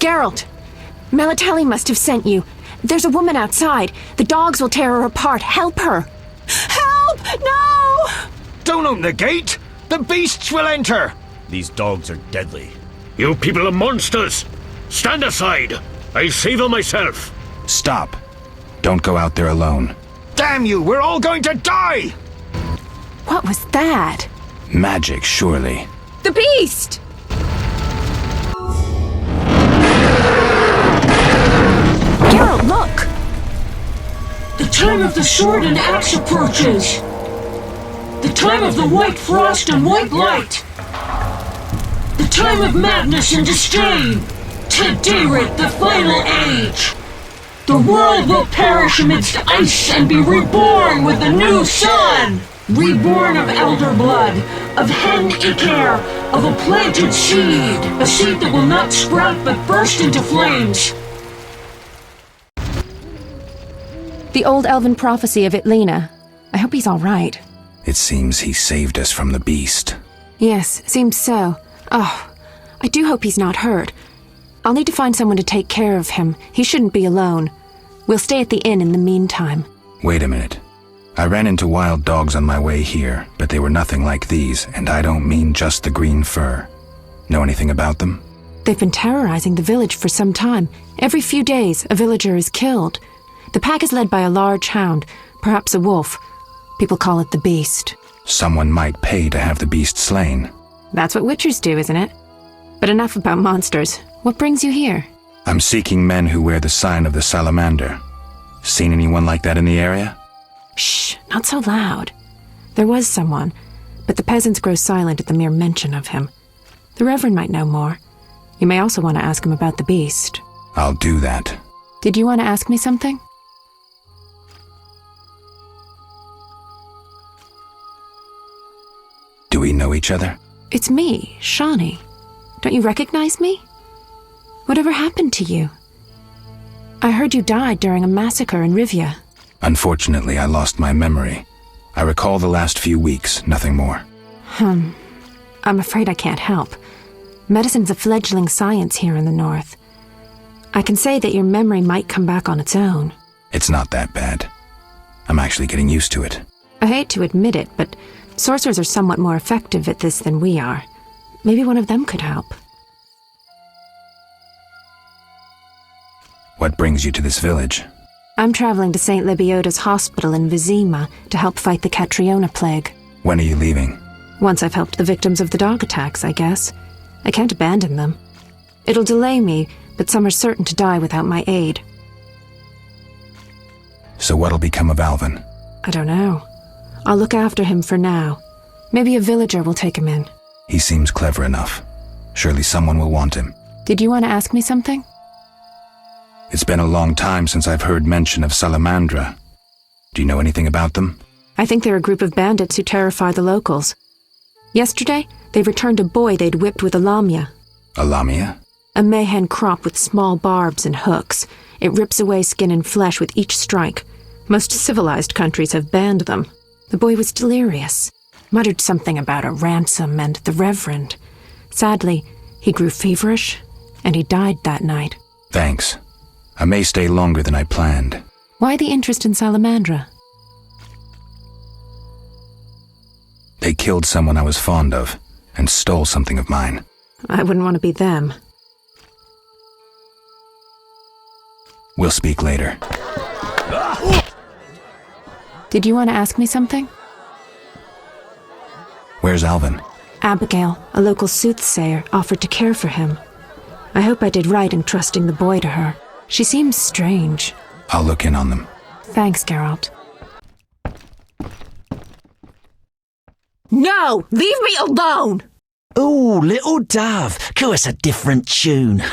Geralt! Melatelli must have sent you. There's a woman outside. The dogs will tear her apart. Help her! Help! No! Don't open the gate! The beasts will enter! These dogs are deadly. You people are monsters! Stand aside! I'll save them myself! Stop. Don't go out there alone. Damn you! We're all going to die! What was that? Magic, surely. The beast! Geralt, look! The time of the sword and axe approaches. The time of the white frost and white light. The time of madness and disdain. Antidote, the final age. The world will perish amidst ice and be reborn with the new sun. Reborn of elder blood, of hen Icaire, of a planted seed. A seed that will not sprout but burst into flames. The old elven prophecy of Itlena. I hope he's all right. It seems he saved us from the beast. Yes, seems so. Oh, I do hope he's not hurt. I'll need to find someone to take care of him. He shouldn't be alone. We'll stay at the inn in the meantime. Wait a minute. I ran into wild dogs on my way here, but they were nothing like these, and I don't mean just the green fur. Know anything about them? They've been terrorizing the village for some time. Every few days, a villager is killed. The pack is led by a large hound, perhaps a wolf. People call it the beast. Someone might pay to have the beast slain. That's what witchers do, isn't it? But enough about monsters. What brings you here? I'm seeking men who wear the sign of the salamander. Seen anyone like that in the area? Shh, not so loud. There was someone, but the peasants grow silent at the mere mention of him. The Reverend might know more. You may also want to ask him about the beast. I'll do that. Did you want to ask me something? Do we know each other? It's me, Shani. Don't you recognize me? Whatever happened to you? I heard you died during a massacre in Rivia. Unfortunately, I lost my memory. I recall the last few weeks, nothing more. I'm afraid I can't help. Medicine's a fledgling science here in the north. I can say that your memory might come back on its own. It's not that bad. I'm actually getting used to it. I hate to admit it, but sorcerers are somewhat more effective at this than we are. Maybe one of them could help. What brings you to this village? I'm traveling to St. Lebioda's hospital in Vizima to help fight the Catriona plague. When are you leaving? Once I've helped the victims of the dog attacks, I guess. I can't abandon them. It'll delay me, but some are certain to die without my aid. So what'll become of Alvin? I don't know. I'll look after him for now. Maybe a villager will take him in. He seems clever enough. Surely someone will want him. Did you want to ask me something? It's been a long time since I've heard mention of Salamandra. Do you know anything about them? I think they're a group of bandits who terrify the locals. Yesterday, they returned a boy they'd whipped with a lamia. A lamia? A mayhen crop with small barbs and hooks. It rips away skin and flesh with each strike. Most civilized countries have banned them. The boy was delirious. Muttered something about a ransom and the Reverend. Sadly, he grew feverish, and he died that night. Thanks. I may stay longer than I planned. Why the interest in Salamandra? They killed someone I was fond of, and stole something of mine. I wouldn't want to be them. We'll speak later. Did you want to ask me something? Where's Alvin? Abigail, a local soothsayer, offered to care for him. I hope I did right in trusting the boy to her. She seems strange. I'll look in on them. Thanks, Geralt. No! Leave me alone! Ooh, little dove. Call us a different tune.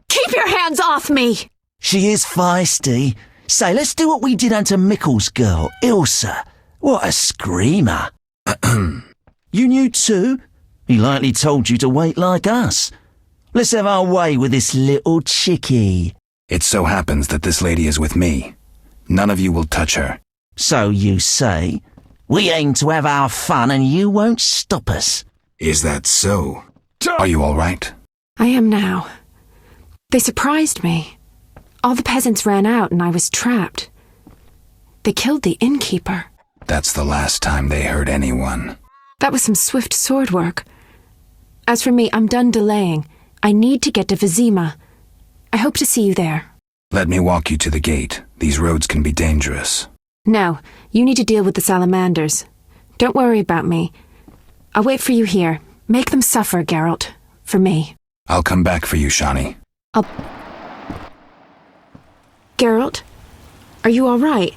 Keep your hands off me! She is feisty. Say, let's do what we did unto Mickle's girl, Ilsa. What a screamer. You knew too? He likely told you to wait like us. Let's have our way with this little chickie. It so happens that this lady is with me. None of you will touch her. So you say? We aim to have our fun and you won't stop us. Is that so? Are you all right? I am now. They surprised me. All the peasants ran out and I was trapped. They killed the innkeeper. That's the last time they hurt anyone. That was some swift sword work. As for me, I'm done delaying. I need to get to Vizima. I hope to see you there. Let me walk you to the gate. These roads can be dangerous. No, you need to deal with the salamanders. Don't worry about me. I'll wait for you here. Make them suffer, Geralt. For me. I'll come back for you, Shani. Geralt? Are you all right?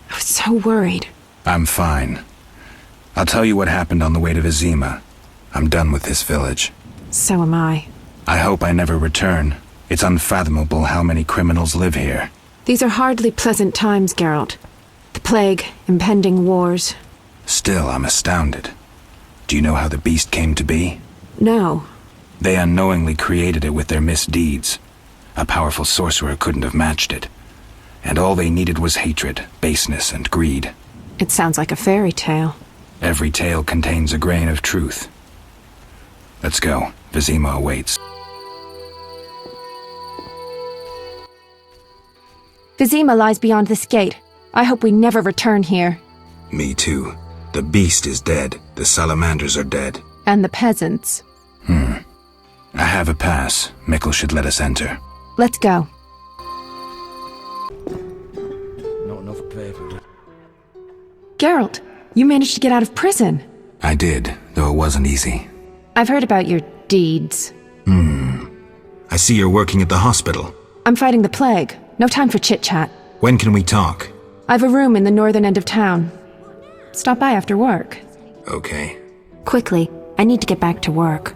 I was so worried. I'm fine. I'll tell you what happened on the way to Vizima. I'm done with this village. So am I. I hope I never return. It's unfathomable how many criminals live here. These are hardly pleasant times, Geralt. The plague, impending wars. Still, I'm astounded. Do you know how the beast came to be? No. They unknowingly created it with their misdeeds. A powerful sorcerer couldn't have matched it. And all they needed was hatred, baseness, and greed. It sounds like a fairy tale. Every tale contains a grain of truth. Let's go. Vizima awaits. Vizima lies beyond this gate. I hope we never return here. Me too. The beast is dead. The salamanders are dead. And the peasants. I have a pass. Mikkel should let us enter. Let's go. Not enough paper. Geralt, you managed to get out of prison. I did, though it wasn't easy. I've heard about your deeds. I see you're working at the hospital. I'm fighting the plague. No time for chit-chat. When can we talk? I've a room in the northern end of town. Stop by after work. Okay. Quickly, I need to get back to work.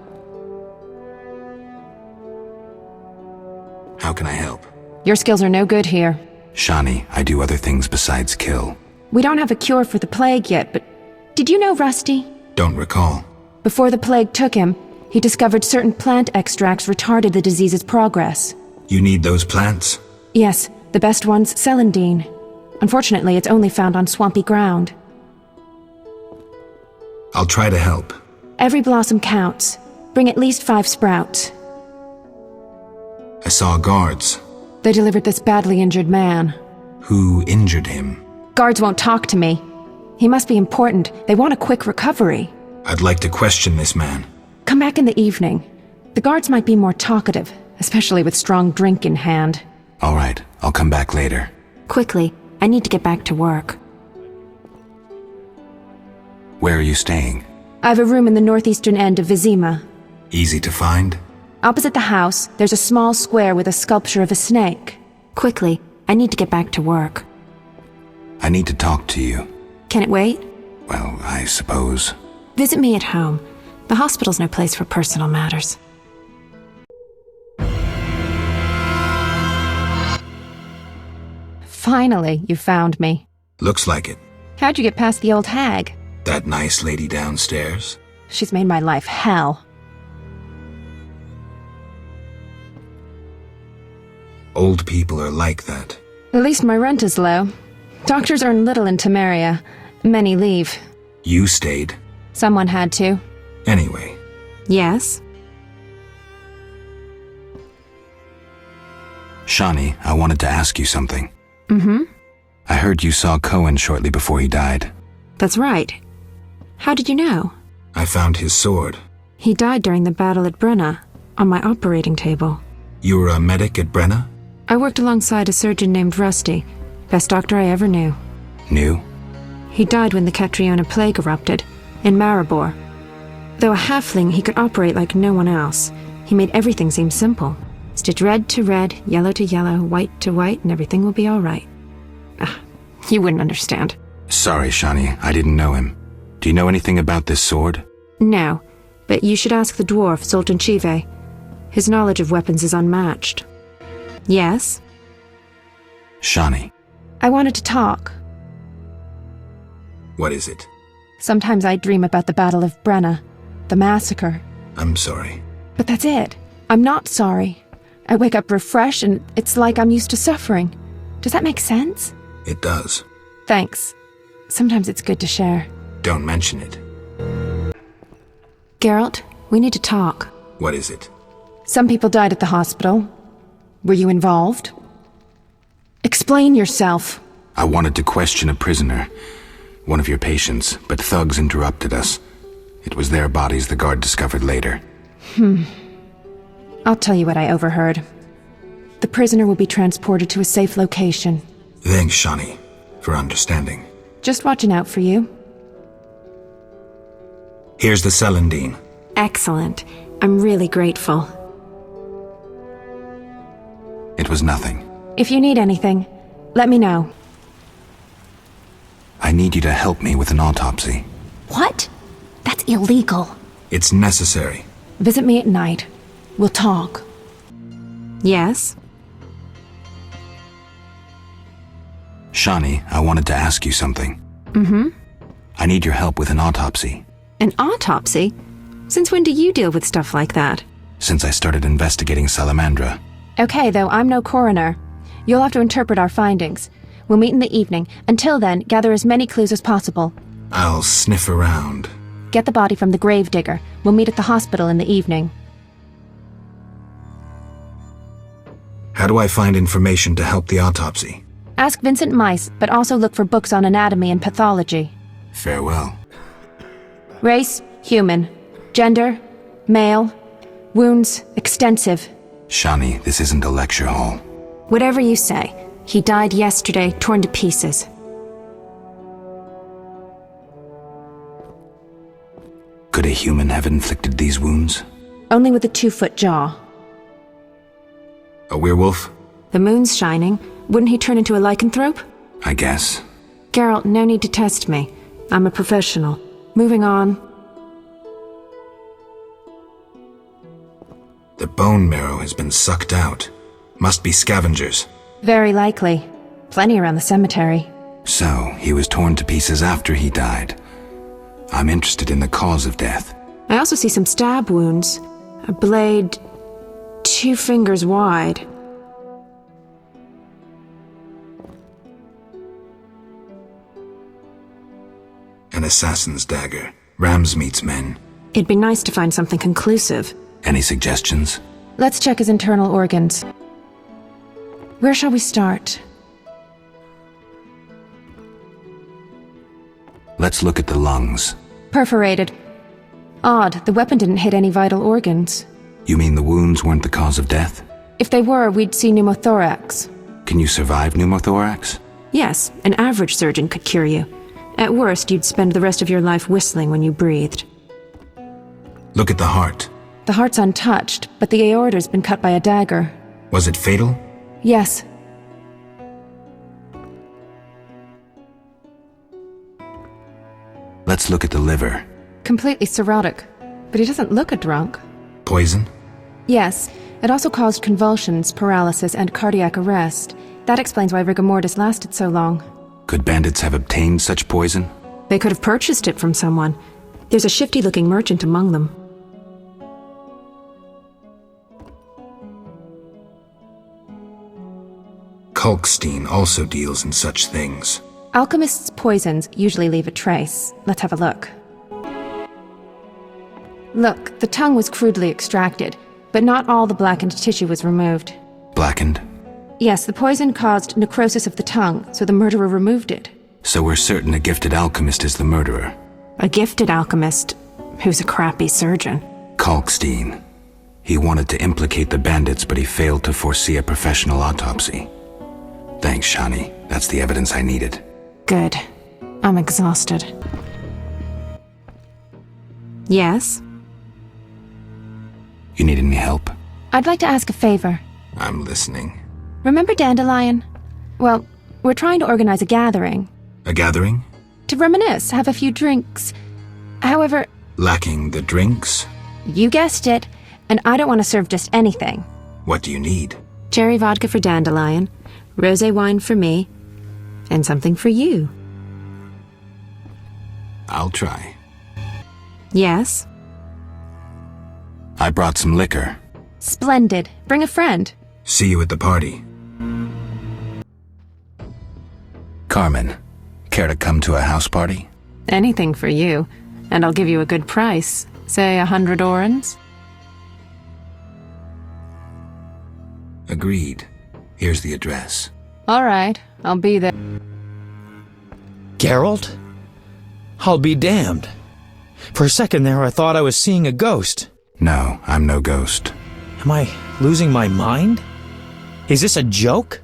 How can I help? Your skills are no good here. Shani, I do other things besides kill. We don't have a cure for the plague yet, but did you know Rusty? Don't recall. Before the plague took him, he discovered certain plant extracts retarded the disease's progress. You need those plants? Yes, the best one's celandine. Unfortunately, it's only found on swampy ground. I'll try to help. Every blossom counts. Bring at least 5 sprouts. I saw guards. They delivered this badly injured man. Who injured him? Guards won't talk to me. He must be important. They want a quick recovery. I'd like to question this man. Come back in the evening. The guards might be more talkative, especially with strong drink in hand. All right, I'll come back later. Quickly, I need to get back to work. Where are you staying? I have a room in the northeastern end of Vizima. Easy to find? Opposite the house, there's a small square with a sculpture of a snake. Quickly, I need to get back to work. I need to talk to you. Can it wait? Well, I suppose. Visit me at home. The hospital's no place for personal matters. Finally, you found me. Looks like it. How'd you get past the old hag? That nice lady downstairs? She's made my life hell. Old people are like that. At least my rent is low. Doctors earn little in Temeria. Many leave. You stayed. Someone had to. Anyway. Yes? Shani, I wanted to ask you something. Mm-hmm. I heard you saw Cohen shortly before he died. That's right. How did you know? I found his sword. He died during the battle at Brenna, on my operating table. You were a medic at Brenna? I worked alongside a surgeon named Rusty, best doctor I ever knew. Knew? He died when the Catriona plague erupted, in Maribor. Though a halfling, he could operate like no one else. He made everything seem simple. Stitch red to red, yellow to yellow, white to white, and everything will be all right. You wouldn't understand. Sorry, Shani, I didn't know him. Do you know anything about this sword? No, but you should ask the dwarf, Zoltan. His knowledge of weapons is unmatched. Yes? Shani. I wanted to talk. What is it? Sometimes I dream about the Battle of Brenna, the massacre. I'm sorry. But that's it. I'm not sorry. I wake up refreshed and it's like I'm used to suffering. Does that make sense? It does. Thanks. Sometimes it's good to share. Don't mention it. Geralt, we need to talk. What is it? Some people died at the hospital. Were you involved? Explain yourself. I wanted to question a prisoner, one of your patients, but thugs interrupted us. It was their bodies the guard discovered later. I'll tell you what I overheard. The prisoner will be transported to a safe location. Thanks, Shani, for understanding. Just watching out for you. Here's the celandine. Excellent. I'm really grateful. It was nothing. If you need anything, let me know. I need you to help me with an autopsy. What? That's illegal. It's necessary. Visit me at night. We'll talk. Yes? Shani, I wanted to ask you something. I need your help with an autopsy. An autopsy? Since when do you deal with stuff like that? Since I started investigating Salamandra. Okay, though I'm no coroner. You'll have to interpret our findings. We'll meet in the evening. Until then, gather as many clues as possible. I'll sniff around. Get the body from the gravedigger. We'll meet at the hospital in the evening. How do I find information to help the autopsy? Ask Vincent Mice, but also look for books on anatomy and pathology. Farewell. Race, human. Gender, male. Wounds, extensive. Shani, this isn't a lecture hall. Whatever you say. He died yesterday, torn to pieces. Could a human have inflicted these wounds? Only with a 2-foot jaw. A werewolf? The moon's shining. Wouldn't he turn into a lycanthrope? I guess. Geralt, no need to test me. I'm a professional. Moving on. The bone marrow has been sucked out. Must be scavengers. Very likely. Plenty around the cemetery. So, he was torn to pieces after he died. I'm interested in the cause of death. I also see some stab wounds. A blade 2 fingers wide. An assassin's dagger. Rams meets men. It'd be nice to find something conclusive. Any suggestions? Let's check his internal organs. Where shall we start? Let's look at the lungs. Perforated. Odd, the weapon didn't hit any vital organs. You mean the wounds weren't the cause of death? If they were, we'd see pneumothorax. Can you survive pneumothorax? Yes, an average surgeon could cure you. At worst, you'd spend the rest of your life whistling when you breathed. Look at the heart. The heart's untouched, but the aorta's been cut by a dagger. Was it fatal? Yes. Let's look at the liver. Completely cirrhotic, but he doesn't look a drunk. Poison? Yes, it also caused convulsions, paralysis, and cardiac arrest. That explains why rigor mortis lasted so long. Could bandits have obtained such poison? They could have purchased it from someone. There's a shifty-looking merchant among them. Kalkstein also deals in such things. Alchemists' poisons usually leave a trace. Let's have a look. Look, the tongue was crudely extracted, but not all the blackened tissue was removed. Blackened? Yes, the poison caused necrosis of the tongue, so the murderer removed it. So we're certain a gifted alchemist is the murderer. A gifted alchemist who's a crappy surgeon. Kalkstein. He wanted to implicate the bandits, but he failed to foresee a professional autopsy. Thanks, Shani. That's the evidence I needed. Good. I'm exhausted. Yes? You need any help? I'd like to ask a favor. I'm listening. Remember Dandelion? Well, we're trying to organize a gathering. A gathering? To reminisce, have a few drinks. However... Lacking the drinks? You guessed it, and I don't want to serve just anything. What do you need? Cherry vodka for Dandelion, rosé wine for me, and something for you. I'll try. Yes? I brought some liquor. Splendid. Bring a friend. See you at the party. Carmen, care to come to a house party? Anything for you, and I'll give you a good price. Say 100 orens? Agreed. Here's the address. All right, I'll be there. Geralt? I'll be damned. For a second there, I thought I was seeing a ghost. No, I'm no ghost. Am I losing my mind? Is this a joke?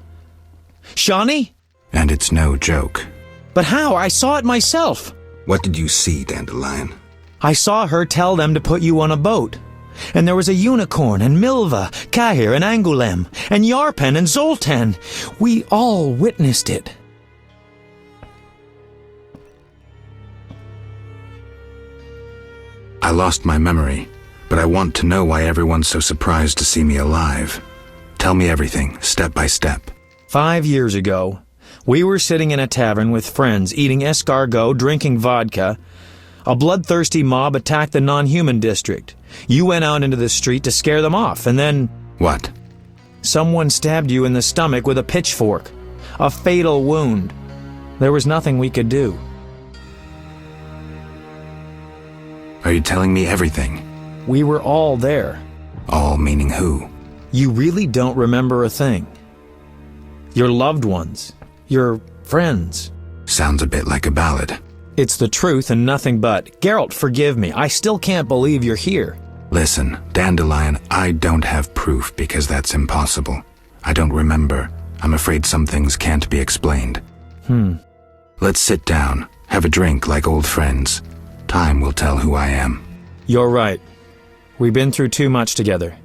Shani? And it's no joke. But how? I saw it myself. What did you see, Dandelion? I saw her tell them to put you on a boat. And there was a unicorn, and Milva, Cahir, and Angulem, and Yarpen, and Zoltan. We all witnessed it. I lost my memory, but I want to know why everyone's so surprised to see me alive. Tell me everything, step by step. 5 years ago, we were sitting in a tavern with friends, eating escargot, drinking vodka. A bloodthirsty mob attacked the non-human district. You went out into the street to scare them off, and then... What? Someone stabbed you in the stomach with a pitchfork. A fatal wound. There was nothing we could do. Are you telling me everything? We were all there. All meaning who? You really don't remember a thing. Your loved ones. Your friends. Sounds a bit like a ballad. It's the truth and nothing but. Geralt, forgive me. I still can't believe you're here. Listen, Dandelion, I don't have proof because that's impossible. I don't remember. I'm afraid some things can't be explained. Let's sit down, have a drink like old friends. Time will tell who I am. You're right. We've been through too much together.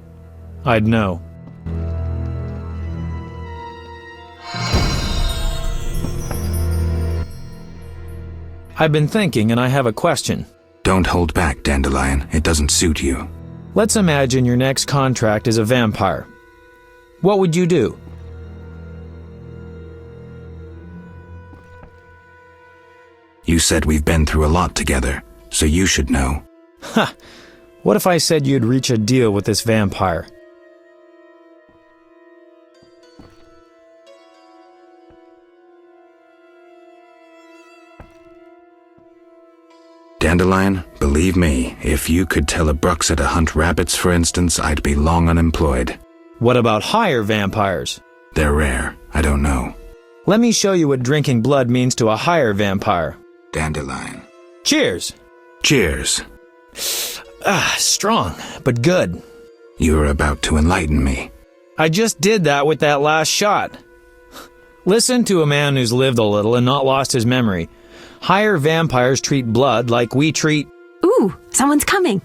I'd know. I've been thinking, and I have a question. Don't hold back, Dandelion. It doesn't suit you. Let's imagine your next contract is a vampire. What would you do? You said we've been through a lot together, so you should know. Ha! What if I said you'd reach a deal with this vampire? Dandelion, believe me, if you could tell a Bruxa to hunt rabbits, for instance, I'd be long unemployed. What about higher vampires? They're rare. I don't know. Let me show you what drinking blood means to a higher vampire. Dandelion. Cheers! Cheers. Strong, but good. You're about to enlighten me. I just did that with that last shot. Listen to a man who's lived a little and not lost his memory. Higher vampires treat blood like we treat... Ooh, someone's coming.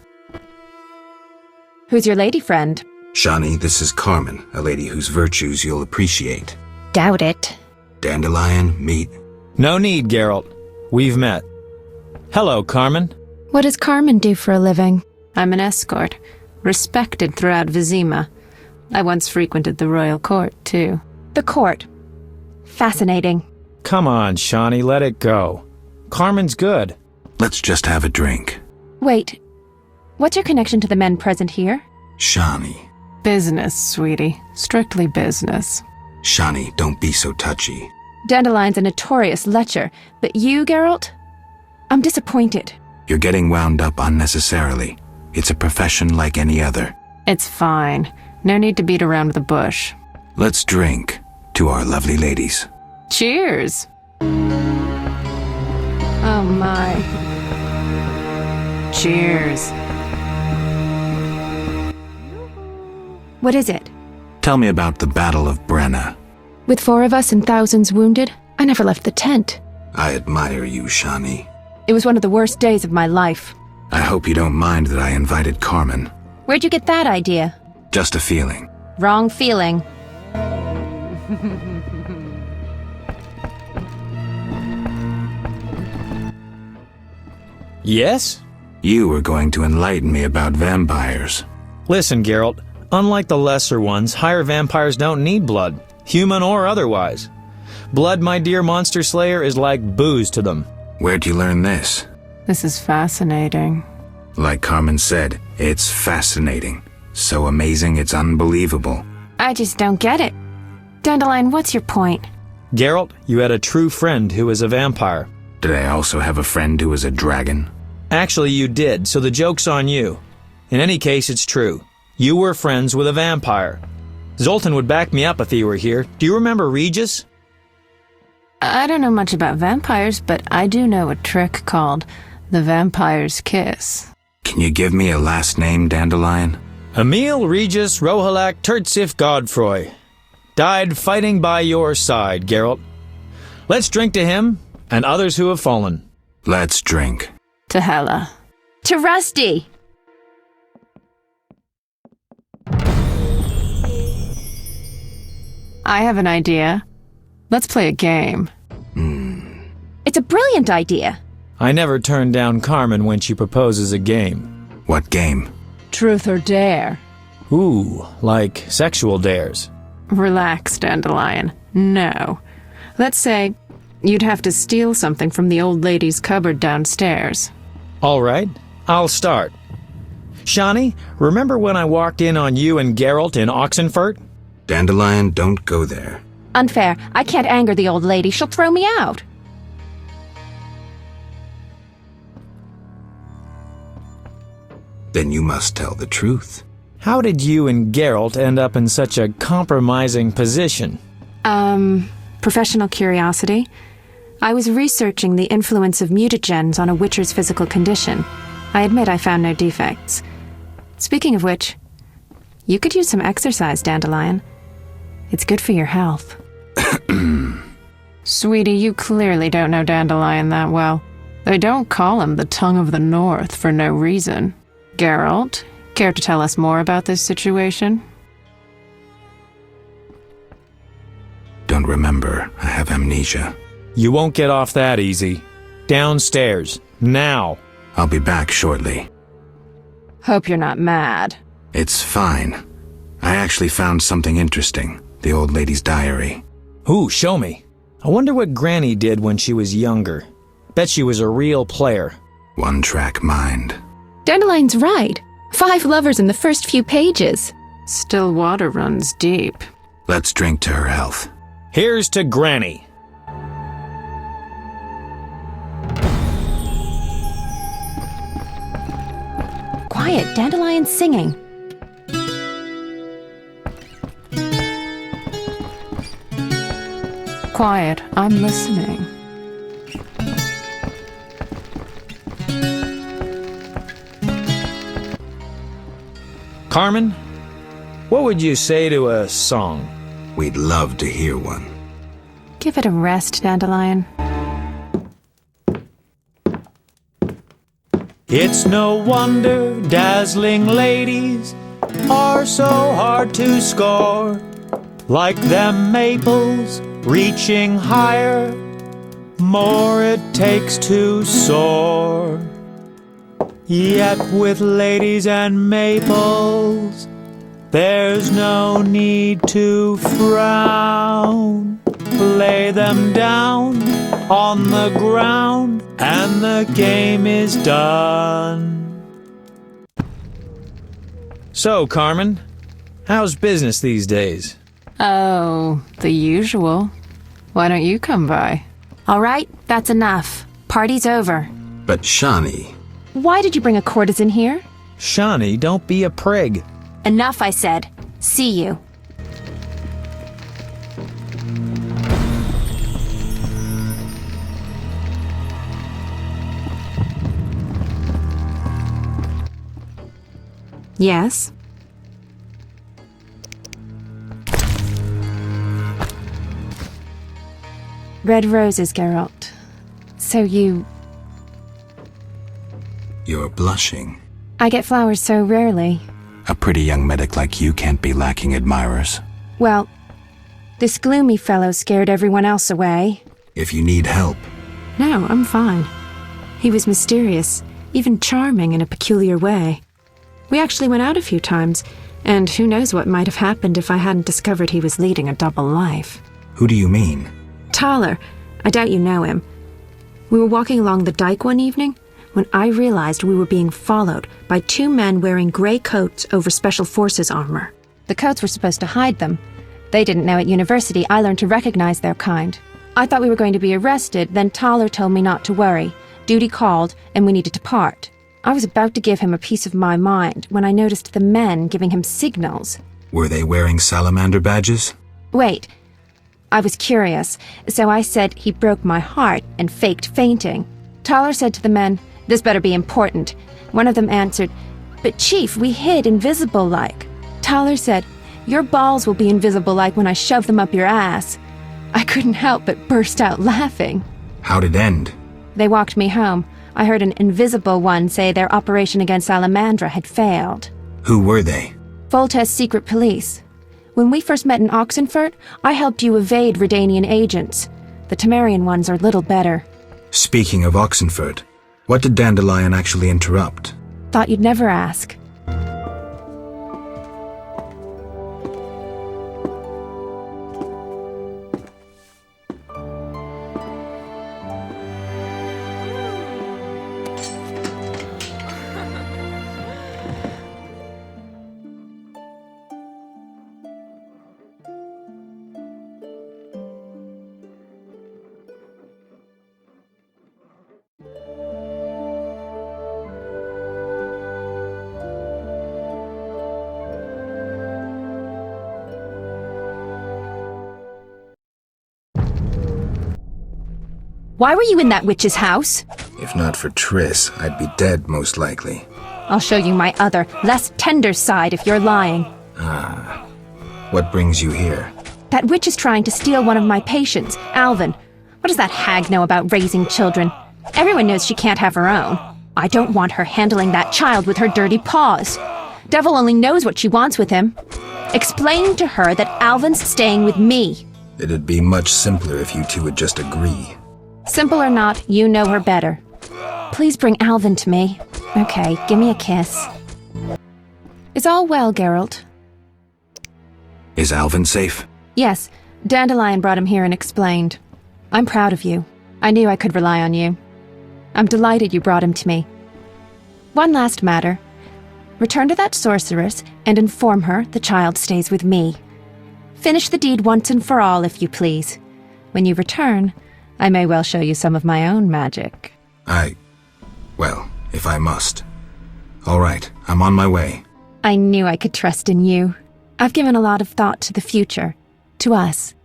Who's your lady friend? Shani, this is Carmen, a lady whose virtues you'll appreciate. Doubt it. Dandelion, meet... No need, Geralt. We've met. Hello, Carmen. What does Carmen do for a living? I'm an escort, respected throughout Vizima. I once frequented the royal court, too. The court. Fascinating. Come on, Shani, let it go. Carmen's good. Let's just have a drink. Wait, what's your connection to the men present here? Shani. Business, sweetie. Strictly business. Shani, don't be so touchy. Dandelion's a notorious lecher, but you, Geralt? I'm disappointed. You're getting wound up unnecessarily. It's a profession like any other. It's fine. No need to beat around the bush. Let's drink to our lovely ladies. Cheers! Oh my. Cheers. What is it? Tell me about the Battle of Brenna. With 4 of us and thousands wounded, I never left the tent. I admire you, Shani. It was one of the worst days of my life. I hope you don't mind that I invited Carmen. Where'd you get that idea? Just a feeling. Wrong feeling. Yes? You were going to enlighten me about vampires. Listen, Geralt. Unlike the lesser ones, higher vampires don't need blood, human or otherwise. Blood, my dear monster slayer, is like booze to them. Where'd you learn this? This is fascinating. Like Carmen said, it's fascinating. So amazing it's unbelievable. I just don't get it. Dandelion, what's your point? Geralt, you had a true friend who was a vampire. Did I also have a friend who was a dragon? Actually, you did, so the joke's on you. In any case, it's true. You were friends with a vampire. Zoltan would back me up if he were here. Do you remember Regis? I don't know much about vampires, but I do know a trick called the vampire's kiss. Can you give me a last name, Dandelion? Emil Regis Rohalak Tertsif Godfroy. Died fighting by your side, Geralt. Let's drink to him and others who have fallen. Let's drink. To Hela. To Rusty! I have an idea. Let's play a game. It's a brilliant idea. I never turn down Carmen when she proposes a game. What game? Truth or dare? Ooh, like sexual dares. Relax, Dandelion. No. Let's say you'd have to steal something from the old lady's cupboard downstairs. All right, I'll start. Shani, remember when I walked in on you and Geralt in Oxenfurt? Dandelion, don't go there. Unfair. I can't anger the old lady. She'll throw me out. Then you must tell the truth. How did you and Geralt end up in such a compromising position? Professional curiosity. I was researching the influence of mutagens on a witcher's physical condition. I admit I found no defects. Speaking of which, you could use some exercise, Dandelion. It's good for your health. Sweetie, you clearly don't know Dandelion that well. They don't call him the Tongue of the North for no reason. Geralt, care to tell us more about this situation? Don't remember. I have amnesia. You won't get off that easy. Downstairs, now. I'll be back shortly. Hope you're not mad. It's fine. I actually found something interesting. The old lady's diary. Ooh, show me. I wonder what Granny did when she was younger. Bet she was a real player. One-track mind. Dandelion's right. 5 lovers in the first few pages. Still water runs deep. Let's drink to her health. Here's to Granny. Quiet, Dandelion's singing. Quiet, I'm listening. Carmen, what would you say to a song? We'd love to hear one. Give it a rest, Dandelion. It's no wonder dazzling ladies are so hard to score. Like them maples reaching higher, more it takes to soar. Yet with ladies and maples, there's no need to frown. Lay them down on the ground, and the game is done. So, Carmen, how's business these days? Oh, the usual. Why don't you come by? All right, that's enough. Party's over. But Shani... Why did you bring a courtesan here? Shani, don't be a prig. Enough, I said. See you. Yes? Red roses, Geralt. So You're blushing. I get flowers so rarely. A pretty young medic like you can't be lacking admirers. Well, this gloomy fellow scared everyone else away. If you need help... No, I'm fine. He was mysterious, even charming in a peculiar way. We actually went out a few times, and who knows what might have happened if I hadn't discovered he was leading a double life. Who do you mean? Thaler. I doubt you know him. We were walking along the dike one evening when I realized we were being followed by 2 men wearing gray coats over Special Forces armor. The coats were supposed to hide them. They didn't know at university I learned to recognize their kind. I thought we were going to be arrested, then Thaler told me not to worry. Duty called, and we needed to part. I was about to give him a piece of my mind when I noticed the men giving him signals. Were they wearing salamander badges? Wait. I was curious, so I said he broke my heart and faked fainting. Taller said to the men, "This better be important." One of them answered, "But Chief, we hid invisible-like." Taller said, "Your balls will be invisible-like when I shove them up your ass." I couldn't help but burst out laughing. How'd it end? They walked me home. I heard an invisible one say their operation against Salamandra had failed. Who were they? Volta's secret police. When we first met in Oxenfurt, I helped you evade Redanian agents. The Temerian ones are little better. Speaking of Oxenfurt, what did Dandelion actually interrupt? Thought you'd never ask. Why were you in that witch's house? If not for Triss, I'd be dead most likely. I'll show you my other, less tender side if you're lying. What brings you here? That witch is trying to steal one of my patients, Alvin. What does that hag know about raising children? Everyone knows she can't have her own. I don't want her handling that child with her dirty paws. Devil only knows what she wants with him. Explain to her that Alvin's staying with me. It'd be much simpler if you two would just agree. Simple or not, you know her better. Please bring Alvin to me. Okay, give me a kiss. Is all well, Geralt? Is Alvin safe? Yes, Dandelion brought him here and explained. I'm proud of you. I knew I could rely on you. I'm delighted you brought him to me. One last matter. Return to that sorceress and inform her the child stays with me. Finish the deed once and for all, if you please. When you return, I may well show you some of my own magic. Well, if I must. All right, I'm on my way. I knew I could trust in you. I've given a lot of thought to the future. To us.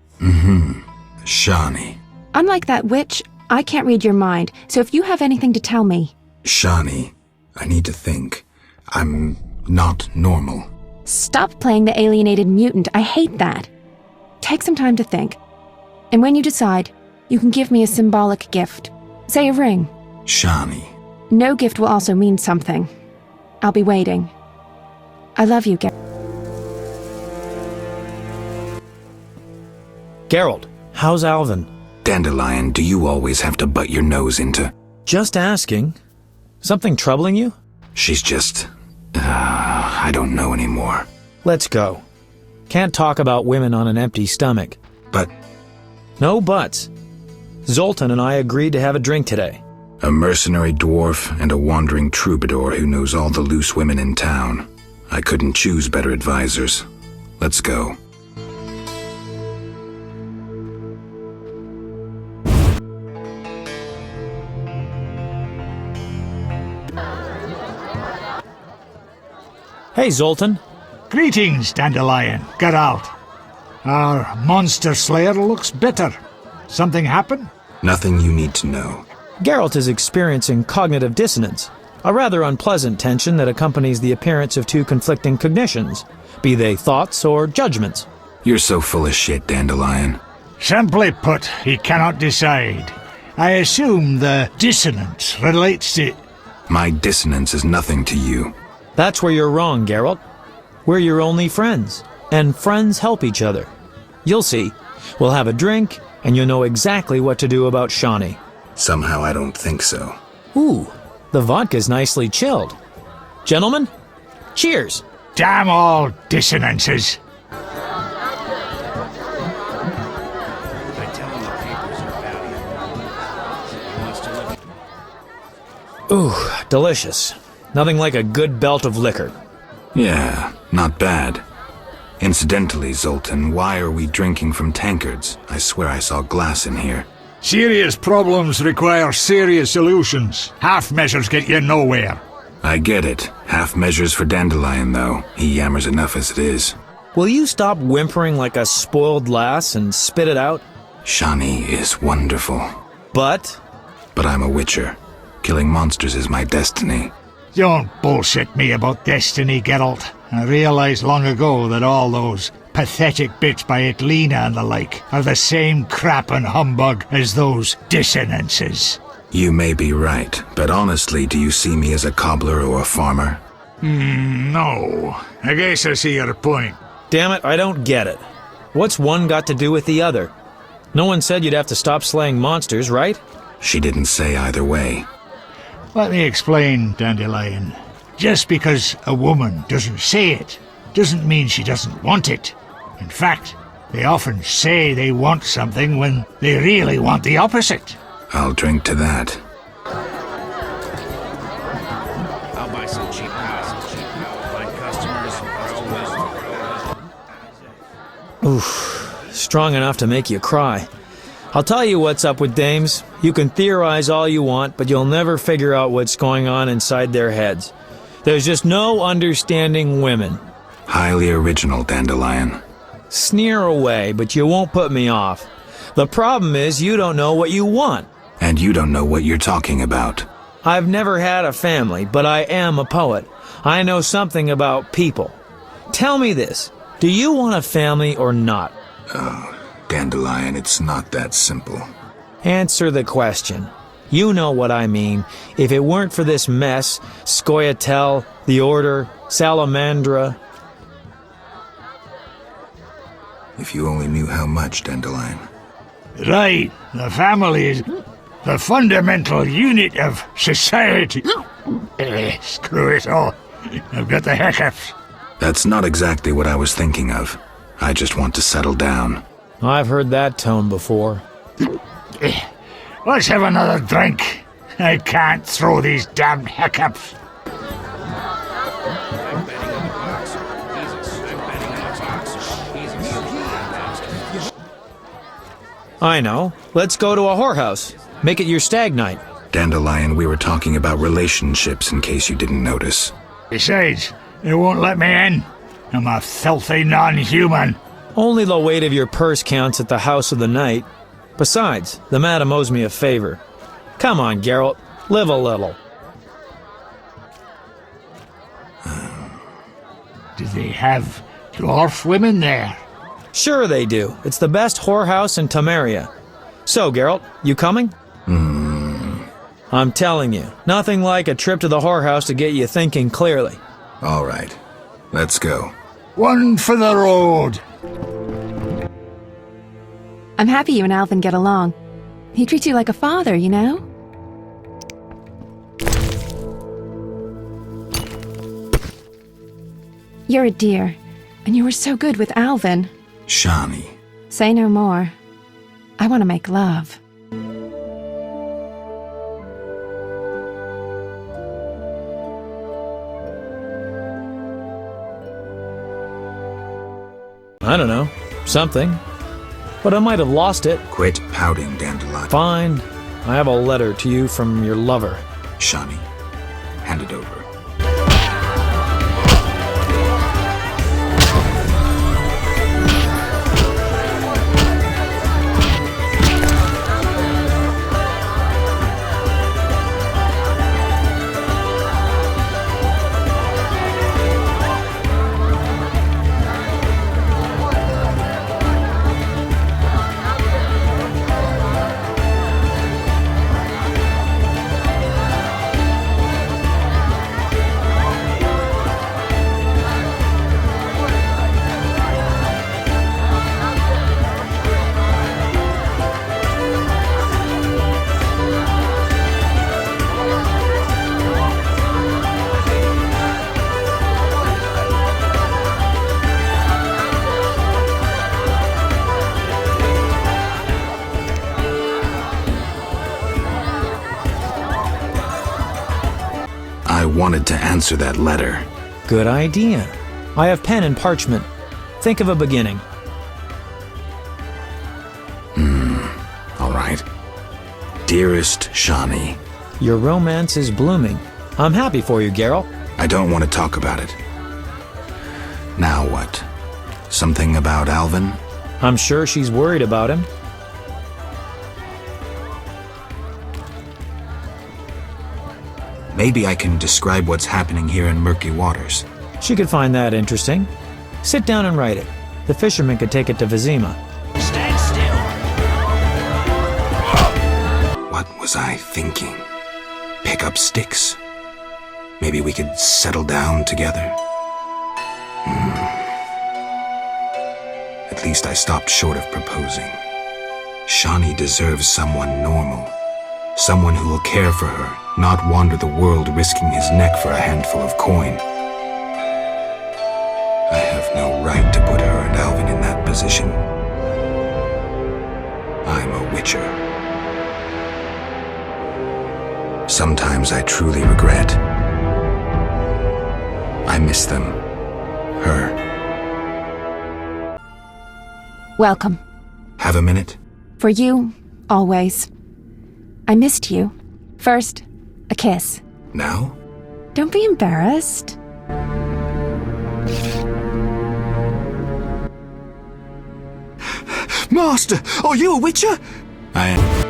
Shani. Unlike that witch, I can't read your mind, so if you have anything to tell me... Shani, I need to think. I'm not normal. Stop playing the alienated mutant. I hate that. Take some time to think. And when you decide, you can give me a symbolic gift. Say a ring. Shani. No gift will also mean something. I'll be waiting. I love you, Geralt, how's Alvin? Dandelion, do you always have to butt your nose into... Just asking. Something troubling you? She's just... I don't know anymore. Let's go. Can't talk about women on an empty stomach. But... No buts. Zoltan and I agreed to have a drink today. A mercenary dwarf and a wandering troubadour who knows all the loose women in town. I couldn't choose better advisors. Let's go. Hey, Zoltan. Greetings, Dandelion. Geralt. Our monster slayer looks bitter. Something happen? Nothing you need to know. Geralt is experiencing cognitive dissonance, a rather unpleasant tension that accompanies the appearance of two conflicting cognitions, be they thoughts or judgments. You're so full of shit, Dandelion. Simply put, he cannot decide. I assume the dissonance relates to... My dissonance is nothing to you. That's where you're wrong, Geralt. We're your only friends, and friends help each other. You'll see. We'll have a drink, and you'll know exactly what to do about Shani. Somehow I don't think so. Ooh, the vodka's nicely chilled. Gentlemen, cheers! Damn all dissonances. Ooh, delicious. Nothing like a good belt of liquor. Yeah, not bad. Incidentally, Zoltan, why are we drinking from tankards? I swear I saw glass in here. Serious problems require serious solutions. Half measures get you nowhere. I get it. Half measures for Dandelion, though. He yammers enough as it is. will you stop whimpering like a spoiled lass and spit it out? Shani is wonderful. But I'm a witcher. Killing monsters is my destiny. Don't bullshit me about destiny, Geralt. I realized long ago that all those pathetic bits by Etlina and the like are the same crap and humbug as those dissonances. You may be right, but honestly, do you see me as a cobbler or a farmer? No. I guess I see your point. damn it, I don't get it. What's one got to do with the other? No one said you'd have to stop slaying monsters, right? She didn't say either way. Let me explain, Dandelion. Just because a woman doesn't say it, doesn't mean she doesn't want it. In fact, they often say they want something when they really want the opposite. I'll drink to that. I'll buy some cheap power. Find customers. Strong enough to make you cry. I'll tell you what's up with dames. You can theorize all you want, but you'll never figure out what's going on inside their heads. There's just no understanding women. Highly original, Dandelion. Sneer away, but you won't put me off. The problem is you don't know what you want. And you don't know what you're talking about. I've never had a family, but I am a poet. I know something about people. Tell me this, do you want a family or not? Dandelion, it's not that simple. Answer the question. You know what I mean. If it weren't for this mess, Scoia'tael, the Order, Salamandra... If you only knew how much, Dandelion. Right, the family is the fundamental unit of society. Screw it all. I've got the hiccups. That's not exactly what I was thinking of. I just want to settle down. I've heard that tone before. Let's have another drink. I can't throw these damned hiccups. I know. Let's go to a whorehouse. Make it your stag night. Dandelion, we were talking about relationships in case you didn't notice. Besides, they won't let me in. I'm a filthy non-human. Only the weight of your purse counts at the house of the night. Besides, the madam owes me a favor. Come on, Geralt. Live a little. Do they have dwarf women there? Sure they do. It's the best whorehouse in Temeria. So, Geralt, you coming? I'm telling you, nothing like a trip to the whorehouse to get you thinking clearly. All right, let's go. One for the road. I'm happy you and Alvin get along. He treats you like a father, you know? You're a dear, and you were so good with Alvin. Shani. Say no more. I want to make love. I don't know. Something. But I might have lost it. Quit pouting, Dandelion. Fine. I have a letter to you from your lover. Shani, hand it over. I wanted to answer that letter. Good idea. I have pen and parchment. Think of a beginning. All right. Dearest Shani. Your romance is blooming. I'm happy for you, Geralt. I don't want to talk about it. Now what? Something about Alvin? I'm sure she's worried about him. Maybe I can describe what's happening here in murky waters. She could find that interesting. Sit down and write it. The fisherman could take it to Vizima. Stand still. What was I thinking? Pick up sticks. Maybe we could settle down together. At least I stopped short of proposing. Shani deserves someone normal. Someone who will care for her, not wander the world risking his neck for a handful of coin. I have no right to put her and Alvin in that position. I'm a witcher. Sometimes I truly regret. I miss them. Her. Welcome. Have a minute? For you, always. I missed you. First, a kiss. Now? Don't be embarrassed. Master, are you a witcher? I am.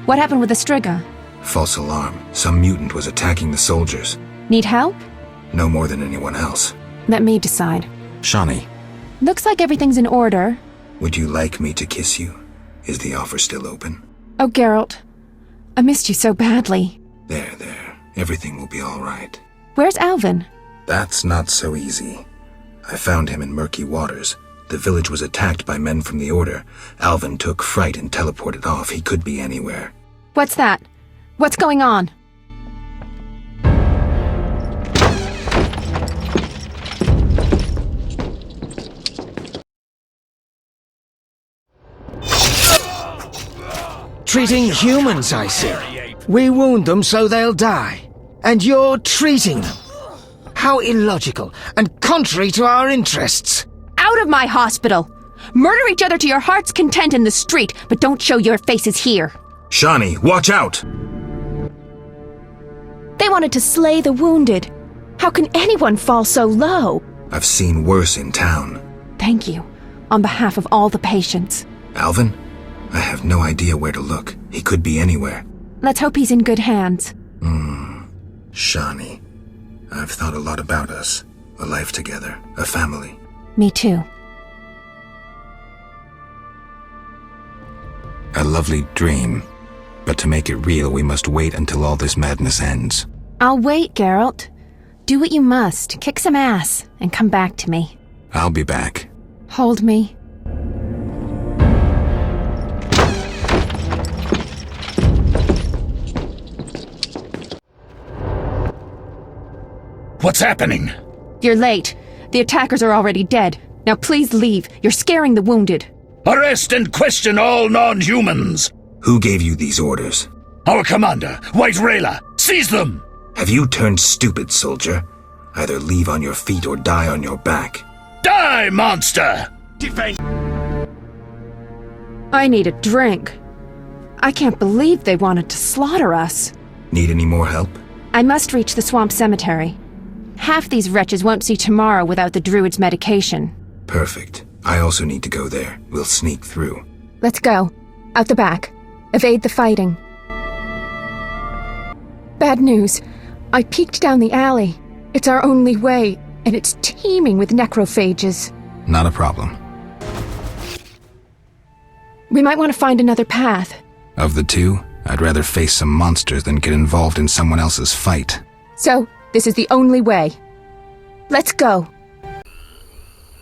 What happened with the Striga? False alarm. Some mutant was attacking the soldiers. Need help? No more than anyone else. Let me decide. Shani, Looks like everything's in order. would you like me to kiss you? Is the offer still open? Oh, Geralt. I missed you so badly. There. Everything will be all right. Where's Alvin? That's not so easy. I found him in murky waters. The village was attacked by men from the Order. Alvin took fright and teleported off. He could be anywhere. What's that? What's going on? Treating humans, I see. We wound them so they'll die. And you're treating them. How illogical and contrary to our interests. Out of my hospital! Murder each other to your heart's content in the street, but don't show your faces here. Shani, watch out! They wanted to slay the wounded. How can anyone fall so low? I've seen worse in town. Thank you, on behalf of all the patients. Alvin? I have no idea where to look. He could be anywhere. Let's hope he's in good hands. Shani. I've thought a lot about us. A life together. A family. Me too. A lovely dream. But to make it real, we must wait until all this madness ends. I'll wait, Geralt. Do what you must, kick some ass, and come back to me. I'll be back. Hold me. What's happening? You're late. The attackers are already dead. Now please leave. You're scaring the wounded. Arrest and question all non-humans. Who gave you these orders? Our commander, White Rayla. Seize them! Have you turned stupid, soldier? Either leave on your feet or die on your back. Die, monster! Defend. I need a drink. I can't believe they wanted to slaughter us. Need any more help? I must reach the swamp cemetery. Half these wretches won't see tomorrow without the druid's medication. Perfect. I also need to go there. We'll sneak through. Let's go. Out the back. Evade the fighting. Bad news. I peeked down the alley. It's our only way, and it's teeming with necrophages. Not a problem. We might want to find another path. Of the two, I'd rather face some monsters than get involved in someone else's fight. So, this is the only way. Let's go.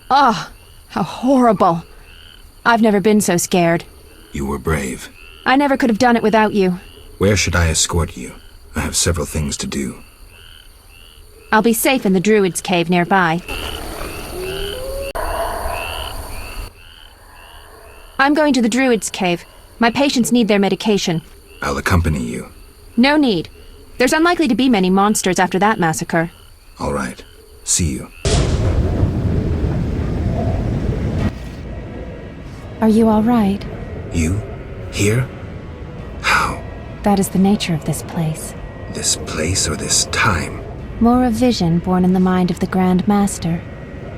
Oh, how horrible. I've never been so scared. You were brave. I never could have done it without you. Where should I escort you? I have several things to do. I'll be safe in the druid's cave nearby. I'm going to the druid's cave. My patients need their medication. I'll accompany you. No need. There's unlikely to be many monsters after that massacre. All right. See you. Are you all right? You? Here? How? That is the nature of this place. This place or this time? More a vision born in the mind of the Grand Master.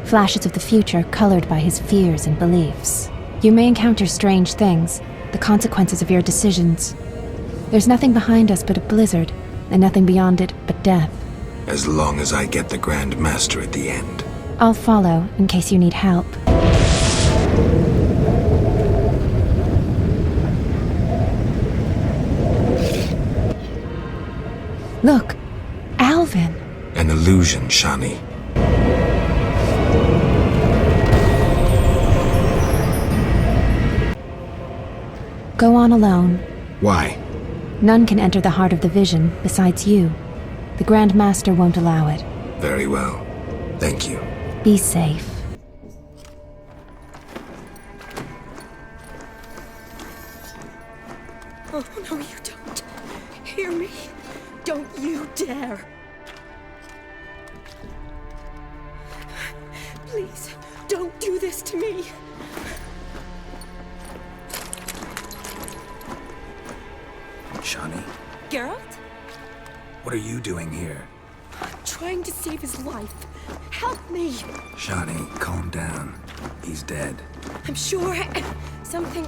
Flashes of the future colored by his fears and beliefs. You may encounter strange things, the consequences of your decisions. There's nothing behind us but a blizzard, and nothing beyond it but death. As long as I get the Grand Master at the end. I'll follow in case you need help. Look, Alvin. An illusion, Shani. Go on alone. Why? None can enter the heart of the vision besides you. The Grand Master won't allow it. Very well. Thank you. Be safe. Oh, no, you don't. Hear me? Don't you dare. Please, don't do this to me. Shani? Geralt? What are you doing here? Trying to save his life. Help me! Shani, calm down. He's dead. I'm sure something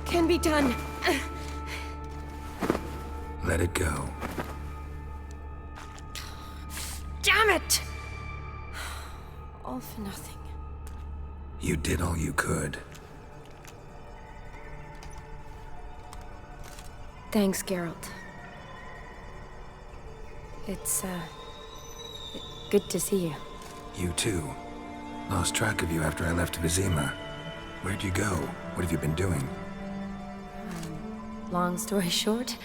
can be done. Let it go. Damn it! All for nothing. You did all you could. Thanks, Geralt. It's, good to see you. You too. Lost track of you after I left Vizima. Where'd you go? What have you been doing? Long story short,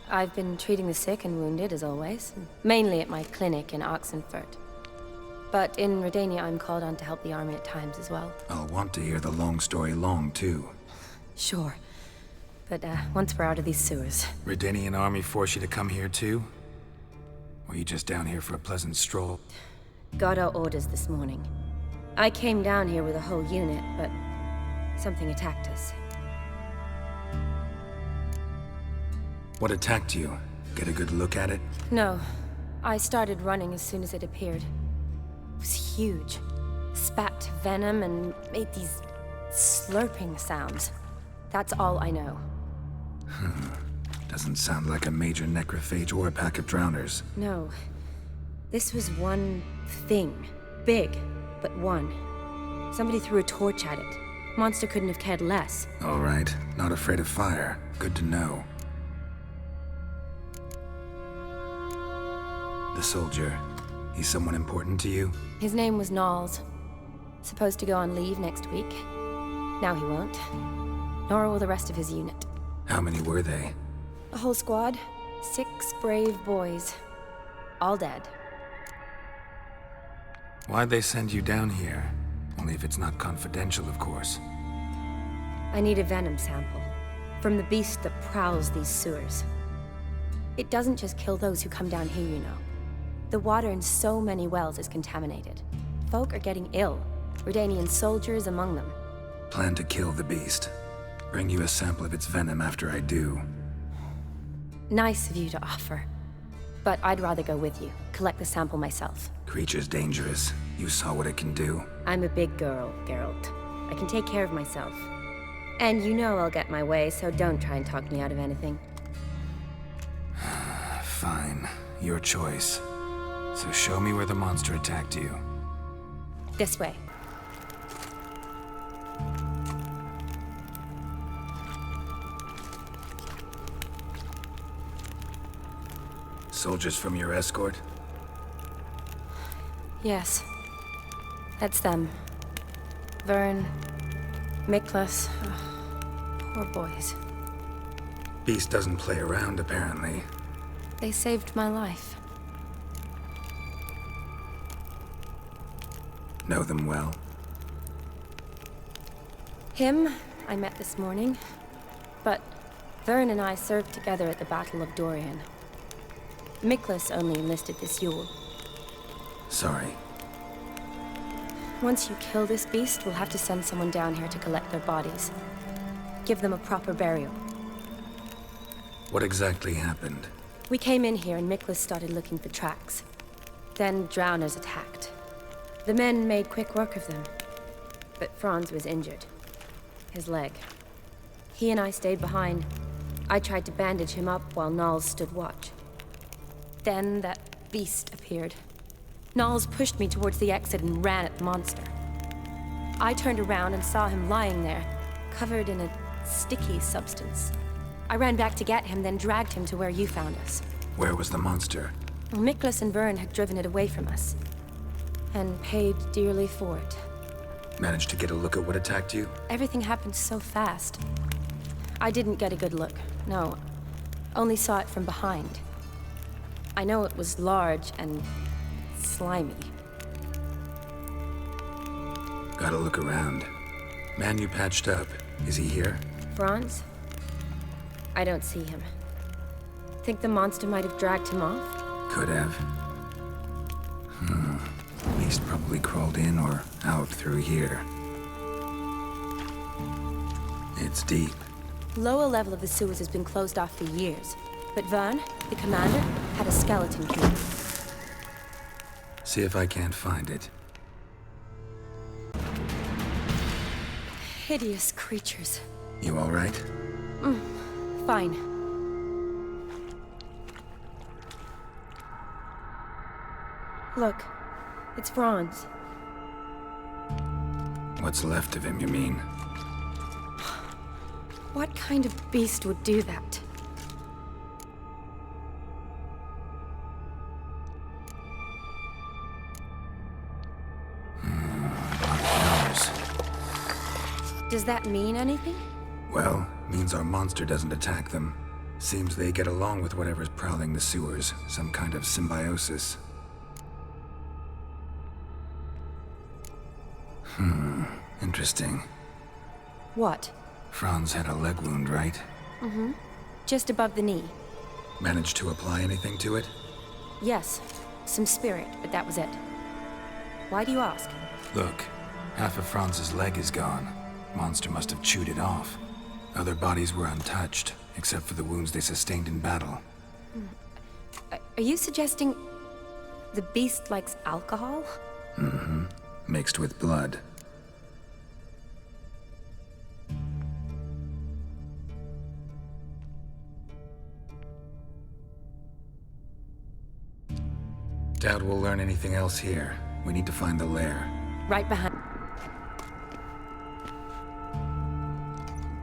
I've been treating the sick and wounded, as always. Mainly at my clinic in Oxenfurt. But in Redania, I'm called on to help the army at times as well. I'll want to hear the long story long, too. Sure. But, once we're out of these sewers. Redanian army force you to come here, too? Or are you just down here for a pleasant stroll? Got our orders this morning. I came down here with a whole unit, but something attacked us. What attacked you? Get a good look at it? No. I started running as soon as it appeared. It was huge. Spat venom and made these slurping sounds. That's all I know. Doesn't sound like a major necrophage or a pack of drowners. No. This was one thing. Big, but one. Somebody threw a torch at it. Monster couldn't have cared less. All right. Not afraid of fire. Good to know. The soldier. He's someone important to you? His name was Knowles. Supposed to go on leave next week. Now he won't. Nor will the rest of his unit. How many were they? A whole squad. 6 brave boys. All dead. Why'd they send you down here? Only if it's not confidential, of course. I need a venom sample. From the beast that prowls these sewers. It doesn't just kill those who come down here, you know. The water in so many wells is contaminated. Folk are getting ill. Redanian soldiers among them. Plan to kill the beast. Bring you a sample of its venom after I do. Nice of you to offer. But I'd rather go with you. Collect the sample myself. Creature's dangerous. You saw what it can do. I'm a big girl, Geralt. I can take care of myself. And you know I'll get my way, so don't try and talk me out of anything. Fine. Your choice. So show me where the monster attacked you. This way. Soldiers from your escort? Yes. That's them. Vern, Miklas. Poor boys. Beast doesn't play around, apparently. They saved my life. Know them well? Him, I met this morning. But Vern and I served together at the Battle of Dorian. Miklas only enlisted this Yule. Sorry. Once you kill this beast, we'll have to send someone down here to collect their bodies. Give them a proper burial. What exactly happened? We came in here and Miklas started looking for tracks. Then drowners attacked. The men made quick work of them. But Franz was injured. His leg. He and I stayed behind. I tried to bandage him up while Nals stood watch. Then that beast appeared. Nals pushed me towards the exit and ran at the monster. I turned around and saw him lying there, covered in a sticky substance. I ran back to get him, then dragged him to where you found us. Where was the monster? Well, Miklas and Vern had driven it away from us. And paid dearly for it. Managed to get a look at what attacked you? Everything happened so fast. I didn't get a good look, no. Only saw it from behind. I know it was large and slimy. Gotta look around. Man you patched up, is he here? Franz? I don't see him. Think the monster might have dragged him off? Could have. Beast probably crawled in or out through here. It's deep. Lower level of the sewers has been closed off for years. But Vern, the commander, had a skeleton key. See if I can't find it. Hideous creatures. You alright? Fine. Look, it's Franz. What's left of him, you mean? What kind of beast would do that? Does that mean anything? Well, means our monster doesn't attack them. Seems they get along with whatever's prowling the sewers. Some kind of symbiosis. Interesting. What? Franz had a leg wound, right? Just above the knee. Managed to apply anything to it? Yes, some spirit, but that was it. Why do you ask? Look, half of Franz's leg is gone. Monster must have chewed it off. Other bodies were untouched, except for the wounds they sustained in battle. Are you suggesting the beast likes alcohol? Mixed with blood. Doubt we'll learn anything else here. We need to find the lair. Right behind.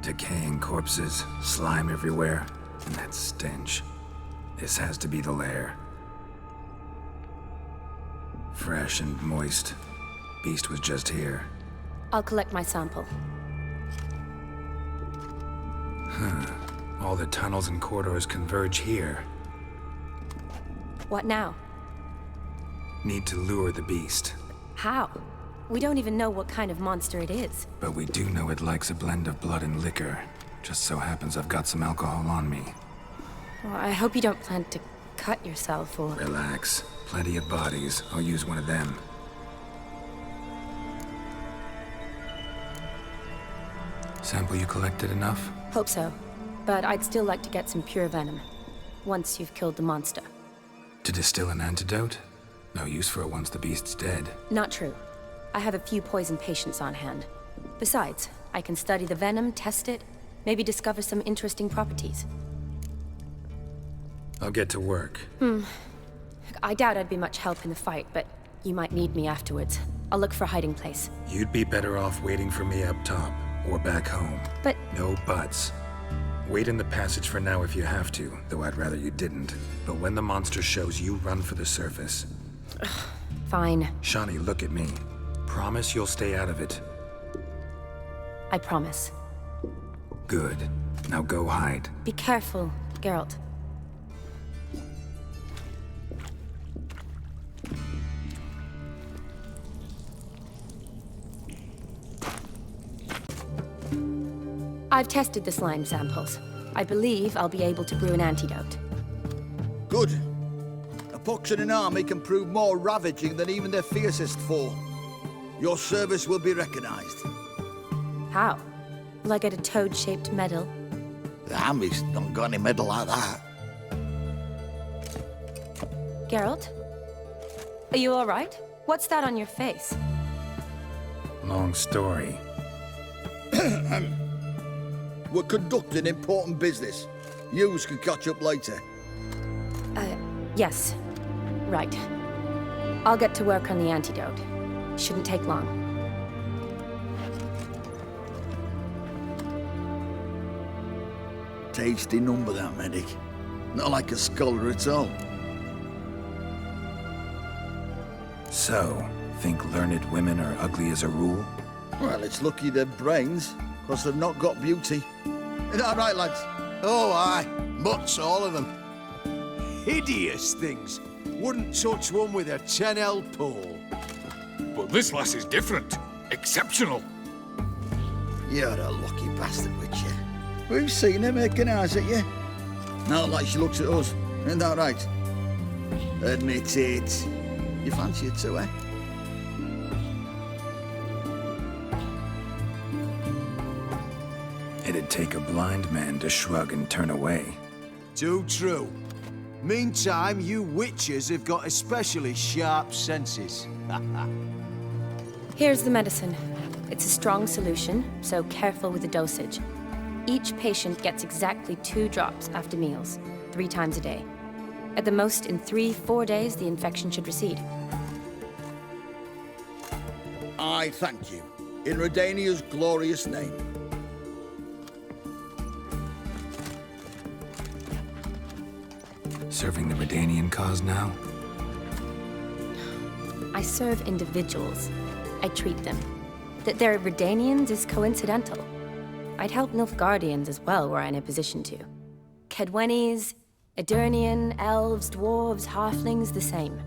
Decaying corpses, slime everywhere, and that stench. This has to be the lair. Fresh and moist. Beast was just here. I'll collect my sample. All the tunnels and corridors converge here. What now? Need to lure the beast. How? We don't even know what kind of monster it is. But we do know it likes a blend of blood and liquor. Just so happens I've got some alcohol on me. Well, I hope you don't plan to cut yourself or... Relax. Plenty of bodies. I'll use one of them. Sample you collected enough? Hope so. But I'd still like to get some pure venom. Once you've killed the monster. To distill an antidote? No use for it once the beast's dead. Not true. I have a few poison patients on hand. Besides, I can study the venom, test it, maybe discover some interesting properties. I'll get to work. I doubt I'd be much help in the fight, but you might need me afterwards. I'll look for a hiding place. You'd be better off waiting for me up top, or back home. But... No buts. Wait in the passage for now if you have to, though I'd rather you didn't. But when the monster shows, you run for the surface. Fine. Shani, look at me. Promise you'll stay out of it. I promise. Good. Now go hide. Be careful, Geralt. I've tested the slime samples. I believe I'll be able to brew an antidote. Good. A pox in an army can prove more ravaging than even their fiercest foe. Your service will be recognized. How? Will I get a toad-shaped medal? The army's not got any medal like that. Geralt? Are you alright? What's that on your face? Long story. We're conducting important business. Yous can catch up later. Yes. Right. I'll get to work on the antidote. Shouldn't take long. Tasty number, that medic. Not like a scholar at all. So, think learned women are ugly as a rule? Well, it's lucky they're brains, because they've not got beauty. Is that right, lads? Oh, aye. Mutts, all of them. Hideous things. Wouldn't touch one with a 10L pole. But this lass is different. Exceptional. You're a lucky bastard, Witcher. We've seen her making eyes at you. Not like she looks at us. Isn't that right? Admit it. You fancy it too, eh? It'd take a blind man to shrug and turn away. Too true. Meantime, you witches have got especially sharp senses. Here's the medicine. It's a strong solution, so careful with the dosage. Each patient gets exactly 2 drops after meals, 3 times a day. At the most, in 3-4 days, the infection should recede. I thank you. In Redania's glorious name. Serving the Redanian cause now? I serve individuals. I treat them. That they're Redanians is coincidental. I'd help Nilfgaardians as well were I in a position to. Kedwenis, Edirnian, elves, dwarves, halflings, the same.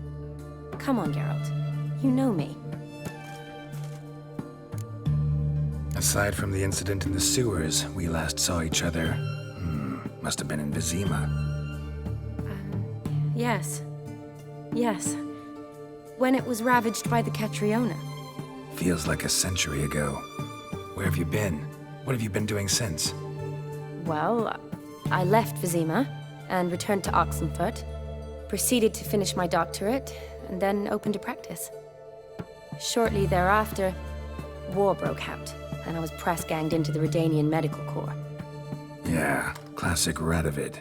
Come on, Geralt. You know me. Aside from the incident in the sewers, we last saw each other. Must have been in Vizima. Yes. Yes. When it was ravaged by the Catriona. Feels like a century ago. Where have you been? What have you been doing since? Well, I left Vizima and returned to Oxenfurt, proceeded to finish my doctorate, and then opened a practice. Shortly thereafter, war broke out, and I was press-ganged into the Redanian Medical Corps. Yeah, classic Radovid.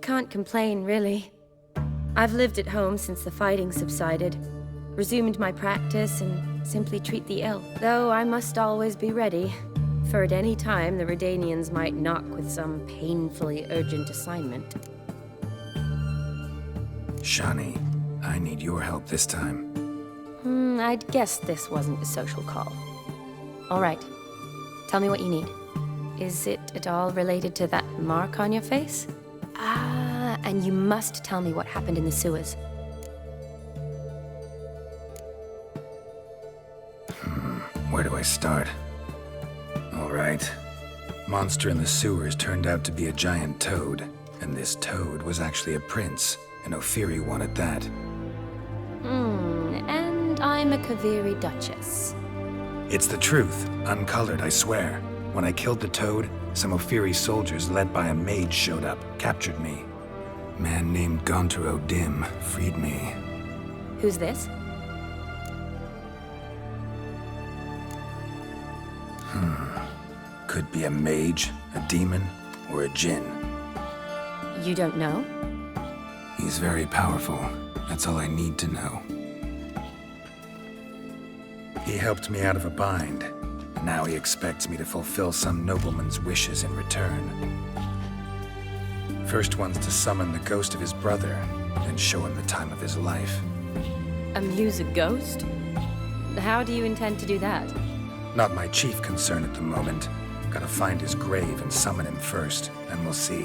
Can't complain, really. I've lived at home since the fighting subsided, resumed my practice, and simply treat the ill. Though I must always be ready, for at any time the Redanians might knock with some painfully urgent assignment. Shani, I need your help this time. I'd guessed this wasn't a social call. All right. Tell me what you need. Is it at all related to that mark on your face? And you must tell me what happened in the sewers. Where do I start? All right. Monster in the sewers turned out to be a giant toad, and this toad was actually a prince, and Ophiri wanted that. And I'm a Kaviri Duchess. It's the truth, uncolored, I swear. When I killed the toad, some Ophiri soldiers led by a mage showed up, captured me. Man named Gonter O'Dim freed me. Who's this? Could be a mage, a demon, or a djinn. You don't know? He's very powerful. That's all I need to know. He helped me out of a bind. Now he expects me to fulfill some nobleman's wishes in return. First one's to summon the ghost of his brother, then show him the time of his life. Amuse a ghost? How do you intend to do that? Not my chief concern at the moment. Gotta find his grave and summon him first, then we'll see.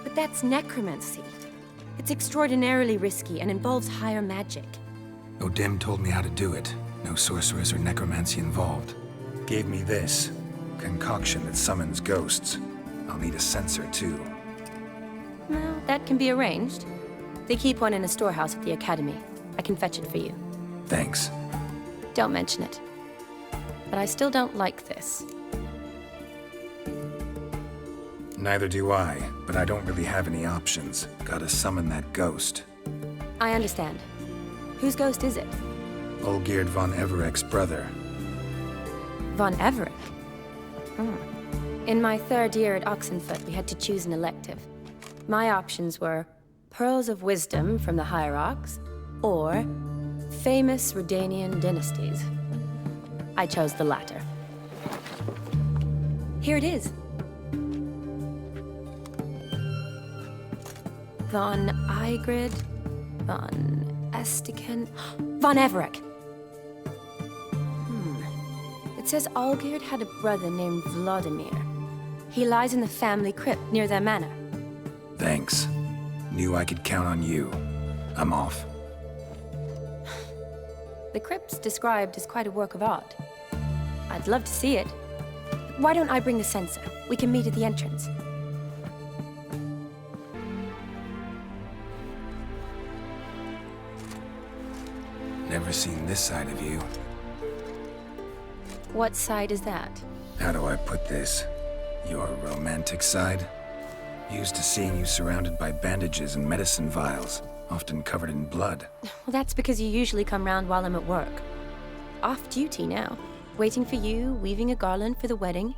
But that's necromancy. It's extraordinarily risky and involves higher magic. O'Dim told me how to do it. No sorcerers or necromancy involved. Gave me this concoction that summons ghosts. I'll need a censer too. Well, that can be arranged. They keep one in a storehouse at the academy. I can fetch it for you. Thanks. Don't mention it. But I still don't like this. Neither do I, but I don't really have any options. Gotta summon that ghost. I understand. Whose ghost is it? Olgierd von Evereck's brother. Von Everett? In my 3rd year at Oxenfoot, we had to choose an elective. My options were Pearls of Wisdom from the Hierarchs, or Famous Redanian Dynasties. I chose the latter. Here it is. Von Igrid, Von Estiken, Von Everett. It says Olgierd had a brother named Vladimir. He lies in the family crypt near their manor. Thanks. Knew I could count on you. I'm off. The crypt's described as quite a work of art. I'd love to see it. Why don't I bring the censer? We can meet at the entrance. Never seen this side of you. What side is that? How do I put this? Your romantic side? Used to seeing you surrounded by bandages and medicine vials, often covered in blood. Well, that's because you usually come round while I'm at work. Off duty now. Waiting for you, weaving a garland for the wedding.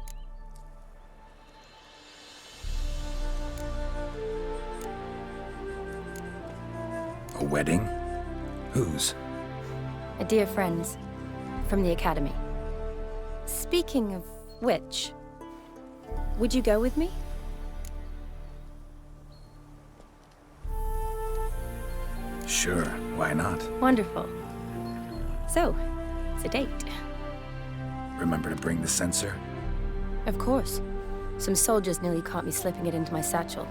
A wedding? Whose? A dear friend's. From the academy. Speaking of which, would you go with me? Sure, why not? Wonderful. So, it's a date. Remember to bring the censer? Of course. Some soldiers nearly caught me slipping it into my satchel.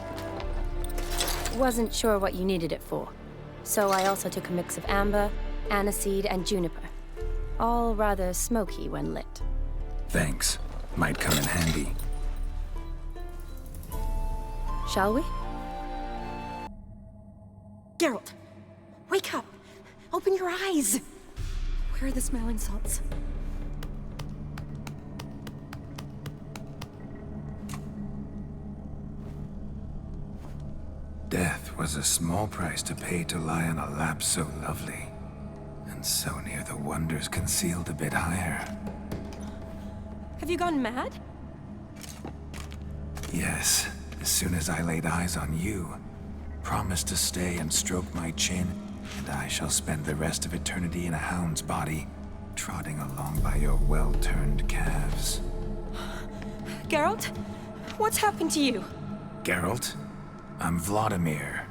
Wasn't sure what you needed it for, so I also took a mix of amber, aniseed, and juniper. All rather smoky when lit. Thanks. Might come in handy. Shall we? Geralt, wake up! Open your eyes! Where are the smelling salts? Death was a small price to pay to lie on a lap so lovely, and so near the wonders concealed a bit higher. Have you gone mad? Yes, as soon as I laid eyes on you, promised to stay and stroke my chin, and I shall spend the rest of eternity in a hound's body, trotting along by your well-turned calves. Geralt? What's happened to you? Geralt? I'm Vladimir.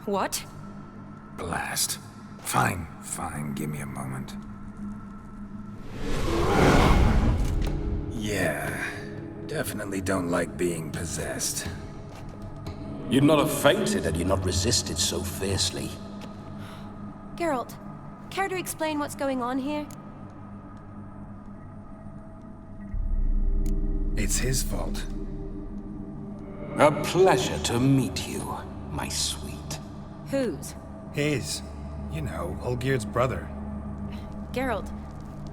What? Blast. Fine, give me a moment. Yeah, definitely don't like being possessed. You'd not have fainted had you not resisted so fiercely. Geralt, care to explain what's going on here? It's his fault. A pleasure to meet you, my sweet. Whose? His. You know, Olgierd's brother. Geralt,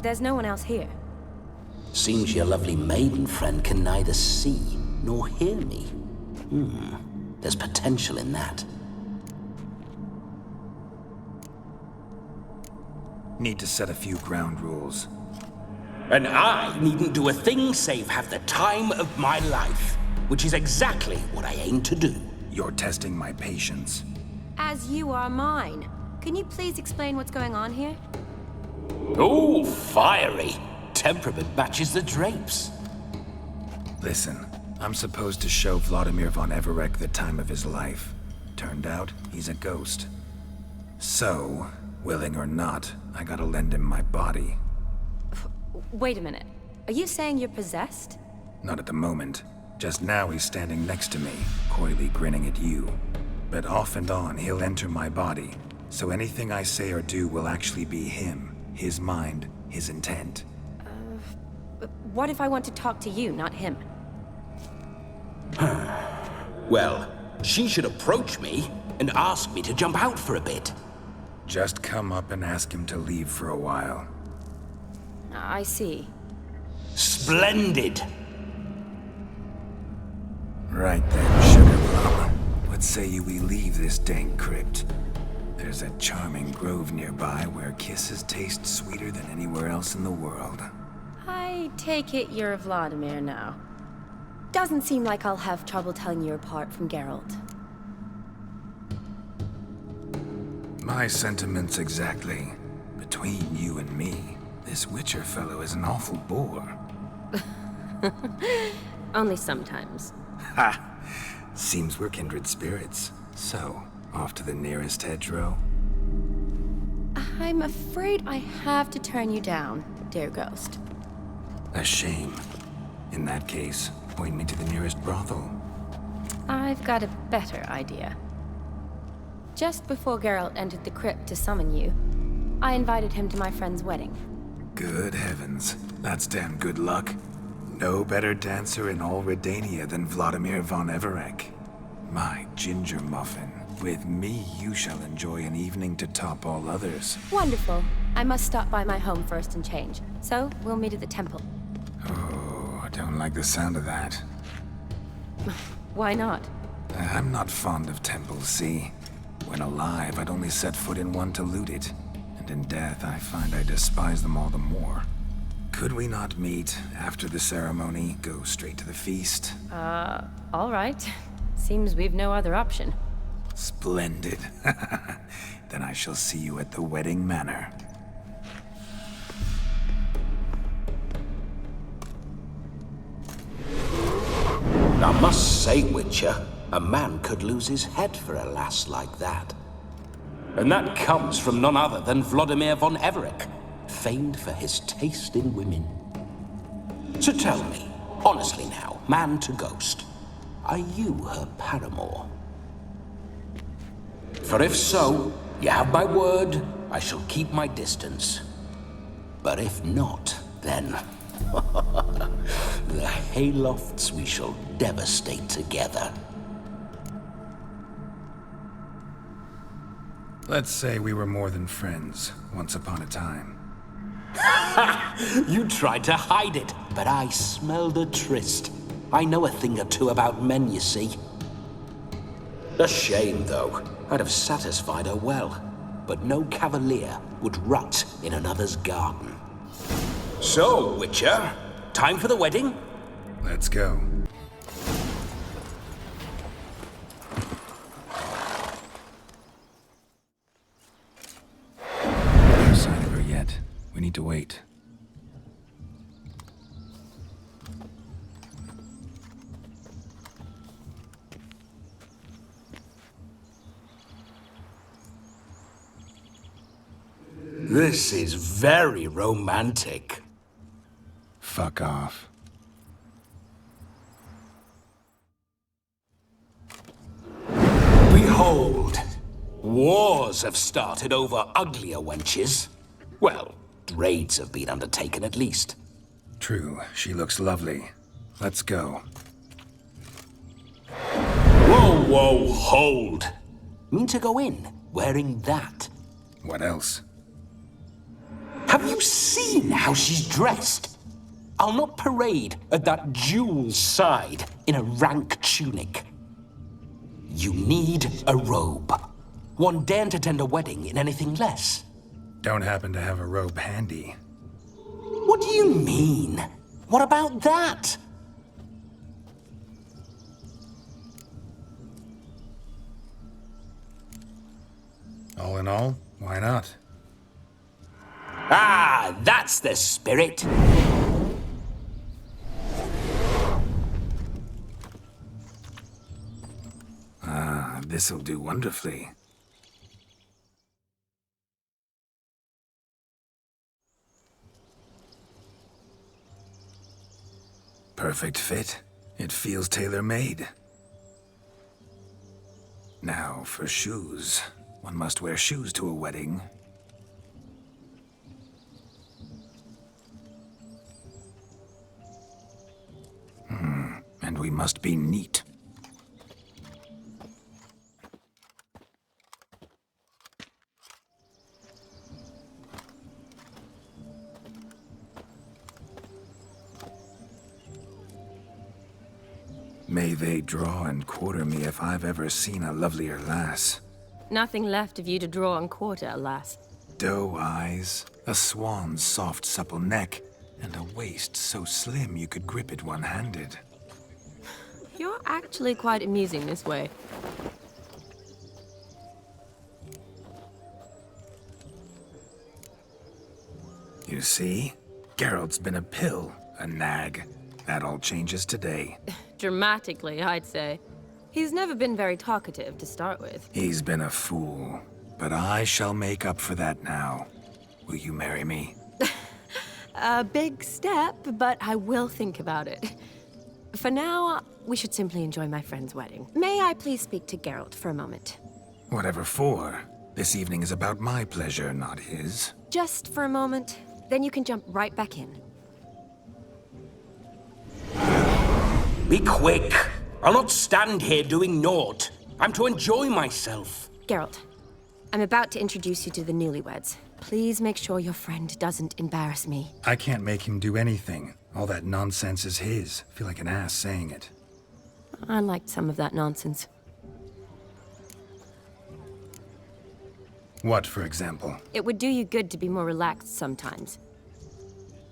there's no one else here. Seems your lovely maiden friend can neither see nor hear me. There's potential in that. Need to set a few ground rules. And I needn't do a thing save have the time of my life, which is exactly what I aim to do. You're testing my patience. As you are mine. Can you please explain what's going on here? Oh, fiery. Temperament matches the drapes. Listen, I'm supposed to show Vladimir von Evereck the time of his life. Turned out, he's a ghost. So, willing or not, I gotta lend him my body. Wait a minute. Are you saying you're possessed? Not at the moment. Just now he's standing next to me, coyly grinning at you. But off and on, he'll enter my body. So anything I say or do will actually be him. His mind, his intent. What if I want to talk to you, not him? Well, she should approach me and ask me to jump out for a bit. Just come up and ask him to leave for a while. I see. Splendid! Right then, sugar plum. What say you we leave this dank crypt? There's a charming grove nearby where kisses taste sweeter than anywhere else in the world. I take it you're Vladimir now. Doesn't seem like I'll have trouble telling you apart from Geralt. My sentiments exactly. Between you and me, this Witcher fellow is an awful bore. Only sometimes. Ha! Seems we're kindred spirits. So, off to the nearest hedgerow? I'm afraid I have to turn you down, dear ghost. A shame. In that case, point me to the nearest brothel. I've got a better idea. Just before Geralt entered the crypt to summon you, I invited him to my friend's wedding. Good heavens. That's damn good luck. No better dancer in all Redania than Vladimir von Everec. My ginger muffin. With me, you shall enjoy an evening to top all others. Wonderful. I must stop by my home first and change. So, we'll meet at the temple. Oh, I don't like the sound of that. Why not? I'm not fond of temples, see? When alive, I'd only set foot in one to loot it. And in death, I find I despise them all the more. Could we not meet after the ceremony, go straight to the feast? All right. Seems we've no other option. Splendid. Then I shall see you at the wedding manor. I must say, Witcher, a man could lose his head for a lass like that. And that comes from none other than Vladimir von Everec, famed for his taste in women. So tell me, honestly now, man to ghost, are you her paramour? For if so, you have my word, I shall keep my distance. But if not, then the haylofts we shall devastate together. Let's say we were more than friends, once upon a time. You tried to hide it, but I smelled a tryst. I know a thing or two about men, you see. A shame, though. I'd have satisfied her well, but no cavalier would rut in another's garden. So, Witcher, time for the wedding? Let's go. No sign of her yet. We need to wait. This is very romantic. Fuck off. Behold, wars have started over uglier wenches. Well, raids have been undertaken at least. True, she looks lovely. Let's go. Whoa, whoa, hold. Mean to go in wearing that? What else? Have you seen how she's dressed? I'll not parade at that jewel's side in a rank tunic. You need a robe. One daren't attend a wedding in anything less. Don't happen to have a robe handy. What do you mean? What about that? All in all, why not? Ah, that's the spirit. Ah, this'll do wonderfully. Perfect fit. It feels tailor-made. Now, for shoes. One must wear shoes to a wedding. And we must be neat. May they draw and quarter me if I've ever seen a lovelier lass. Nothing left of you to draw and quarter, alas. Doe eyes, a swan's soft, supple neck, and a waist so slim you could grip it one-handed. You're actually quite amusing this way. You see? Geralt's been a pill, a nag. That all changes today. Dramatically, I'd say. He's never been very talkative to start with. He's been a fool, but I shall make up for that now. Will you marry me? A big step, but I will think about it. For now, we should simply enjoy my friend's wedding. May I please speak to Geralt for a moment? Whatever for. This evening is about my pleasure, not his. Just for a moment, then you can jump right back in. Be quick! I'll not stand here doing naught. I'm to enjoy myself. Geralt, I'm about to introduce you to the newlyweds. Please make sure your friend doesn't embarrass me. I can't make him do anything. All that nonsense is his. I feel like an ass saying it. I liked some of that nonsense. What, for example? It would do you good to be more relaxed sometimes.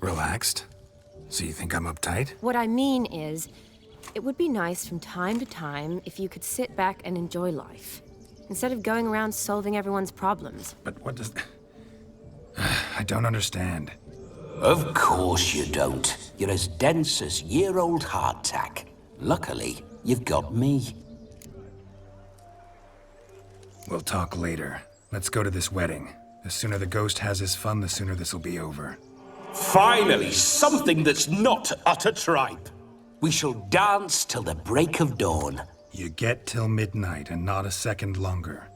Relaxed? So you think I'm uptight? What I mean is, it would be nice from time to time if you could sit back and enjoy life, instead of going around solving everyone's problems. But what does... I don't understand. Of course you don't. You're as dense as year-old hardtack. Luckily, you've got me. We'll talk later. Let's go to this wedding. The sooner the ghost has his fun, the sooner this'll be over. Finally, something that's not utter tripe. We shall dance till the break of dawn. You get till midnight and not a second longer.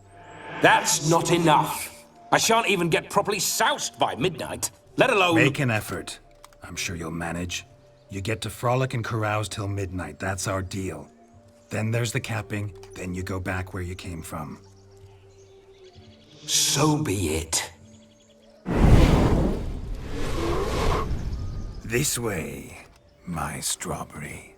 That's not enough. I shan't even get properly soused by midnight, let alone... Make an effort. I'm sure you'll manage. You get to frolic and carouse till midnight. That's our deal. Then there's the capping, then you go back where you came from. So be it. This way, my strawberry.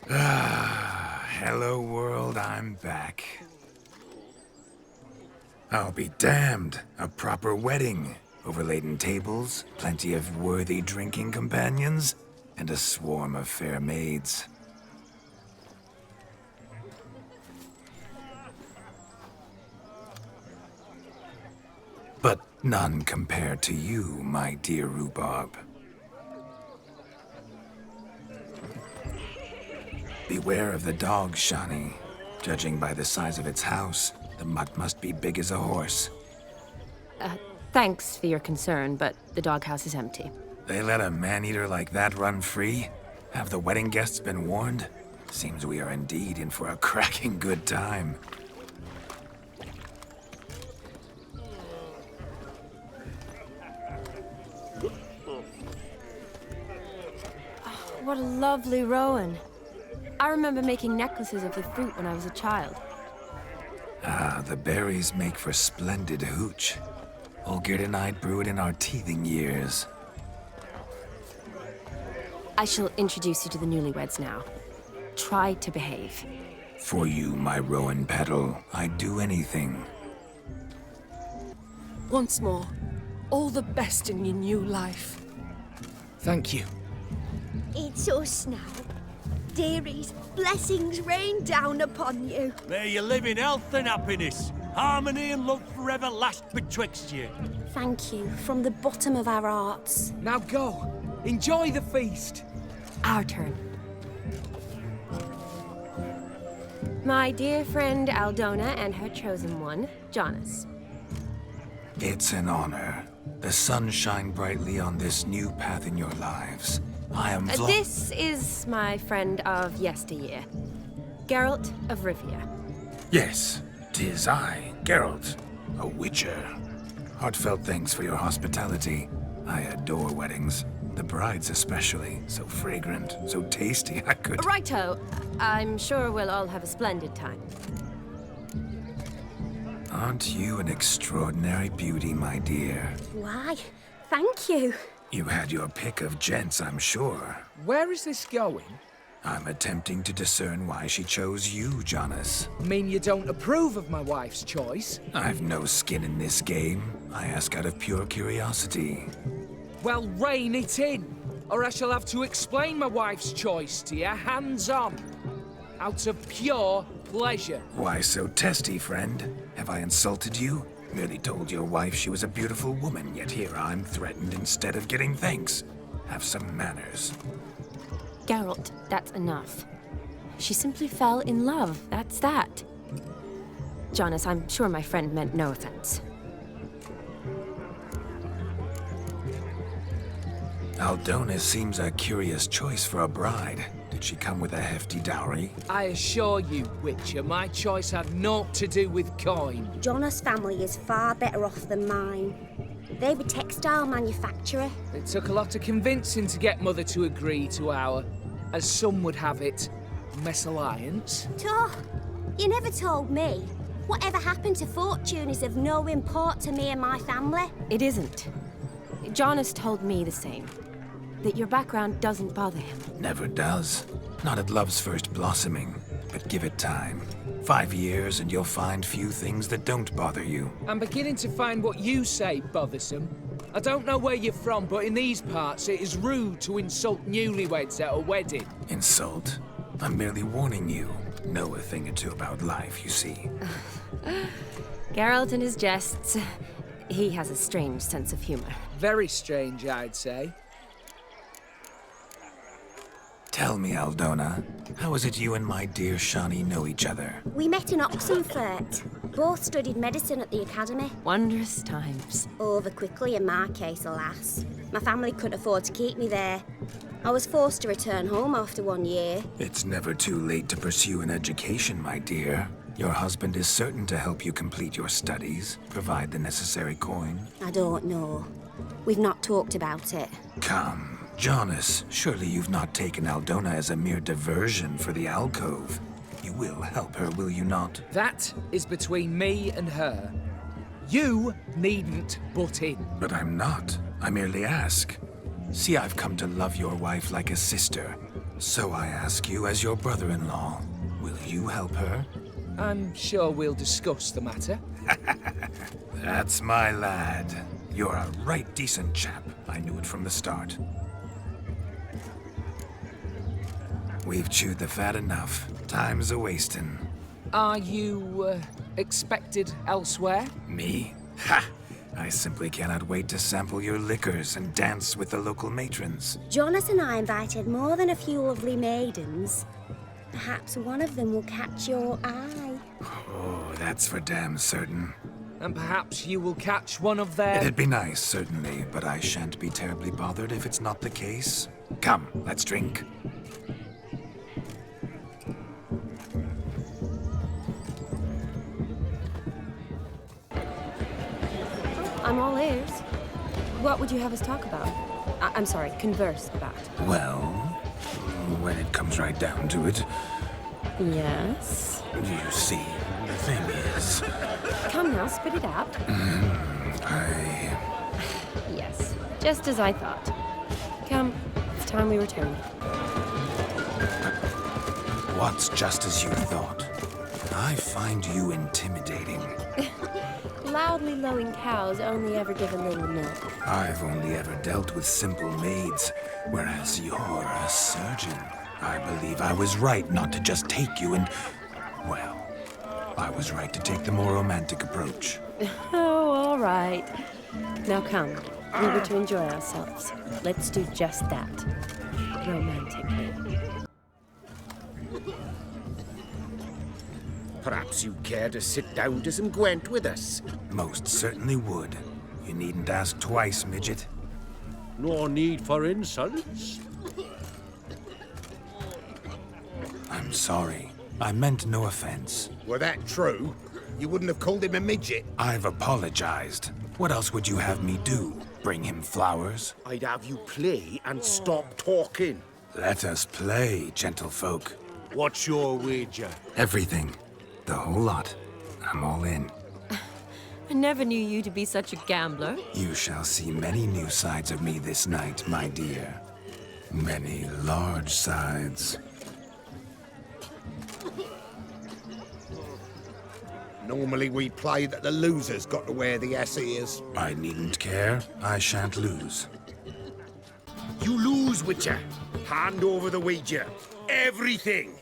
Hello world, I'm back. I'll be damned. A proper wedding. Overladen tables, plenty of worthy drinking companions, and a swarm of fair maids. But none compared to you, my dear rhubarb. Beware of the dog, Shani. Judging by the size of its house, the mutt must be big as a horse. Thanks for your concern, but the doghouse is empty. They let a man-eater like that run free? Have the wedding guests been warned? Seems we are indeed in for a cracking good time. What a lovely rowan. I remember making necklaces of the fruit when I was a child. Ah, the berries make for splendid hooch. Olgerd and I brew it in our teething years. I shall introduce you to the newlyweds now. Try to behave. For you, my rowan petal, I'd do anything. Once more, all the best in your new life. Thank you. It's us now. Dearies, blessings rain down upon you. May you live in health and happiness. Harmony and love forever last betwixt you. Thank you, from the bottom of our hearts. Now go. Enjoy the feast. Our turn. My dear friend Aldona and her chosen one, Jonas. It's an honor. The sun shine brightly on this new path in your lives. I am This is my friend of yesteryear, Geralt of Rivia. Yes, 'tis I, Geralt, a witcher. Heartfelt thanks for your hospitality. I adore weddings. The brides especially. So fragrant, so tasty, I could... Righto. I'm sure we'll all have a splendid time. Aren't you an extraordinary beauty, my dear? Why, thank you. You had your pick of gents, I'm sure. Where is this going? I'm attempting to discern why she chose you, Jonas. Mean you don't approve of my wife's choice? I've no skin in this game. I ask out of pure curiosity. Well, rein it in, or I shall have to explain my wife's choice to you hands-on. Out of pure pleasure. Why so testy, friend? Have I insulted you? Merely told your wife she was a beautiful woman, yet here I'm threatened instead of getting thanks. Have some manners. Geralt, that's enough. She simply fell in love, that's that. Jonas, I'm sure my friend meant no offense. Aldona seems a curious choice for a bride. Did she come with a hefty dowry? I assure you, Witcher, my choice had naught to do with coin. Jonas' family is far better off than mine. They were textile manufacturer. It took a lot of convincing to get Mother to agree to our, as some would have it, mesalliance. You never told me. Whatever happened to fortune is of no import to me and my family. It isn't. Jonas told me the same. That your background doesn't bother him. Never does. Not at love's first blossoming. But give it time. 5 years and you'll find few things that don't bother you. I'm beginning to find what you say bothersome. I don't know where you're from, but in these parts it is rude to insult newlyweds at a wedding. Insult? I'm merely warning you. Know a thing or two about life, you see. Geralt and his jests. He has a strange sense of humor. Very strange, I'd say. Tell me, Aldona, how is it you and my dear Shani know each other? We met in Oxenfurt. Both studied medicine at the academy. Wondrous times. Over quickly in my case, alas. My family couldn't afford to keep me there. I was forced to return home after 1 year. It's never too late to pursue an education, my dear. Your husband is certain to help you complete your studies, provide the necessary coin. I don't know. We've not talked about it. Come. Jonas, surely you've not taken Aldona as a mere diversion for the alcove. You will help her, will you not? That is between me and her. You needn't butt in. But I'm not. I merely ask. See, I've come to love your wife like a sister. So I ask you as your brother-in-law, will you help her? I'm sure we'll discuss the matter. That's my lad. You're a right decent chap. I knew it from the start. We've chewed the fat enough. Time's a-wasting. Are you, expected elsewhere? Me? Ha! I simply cannot wait to sample your liquors and dance with the local matrons. Jonas and I invited more than a few lovely maidens. Perhaps one of them will catch your eye. Oh, that's for damn certain. And perhaps you will catch one of their... It'd be nice, certainly, but I shan't be terribly bothered if it's not the case. Come, let's drink. I'm all ears. What would you have us talk about? I'm sorry, converse about. Well, when it comes right down to it... Yes? You see, the thing is... Come now, spit it out. Yes, just as I thought. Come, it's time we return. What's just as you thought? I find you intimidating. Loudly lowing cows only ever give a little milk. I've only ever dealt with simple maids, whereas you're a surgeon. I believe I was right not to just take you and... Well, I was right to take the more romantic approach. Oh, all right. Now come, we were to enjoy ourselves. Let's do just that. Romantically. Perhaps you'd care to sit down to some Gwent with us? Most certainly would. You needn't ask twice, midget. No need for insults. I'm sorry. I meant no offense. Were that true, you wouldn't have called him a midget. I've apologized. What else would you have me do? Bring him flowers? I'd have you play and stop talking. Let us play, gentlefolk. What's your wager? Everything. The whole lot. I'm all in. I never knew you to be such a gambler. You shall see many new sides of me this night, my dear. Many large sides. Normally we play that the loser's got to wear the ass ears. I needn't care. I shan't lose. You lose, Witcher. Hand over the wager. Everything.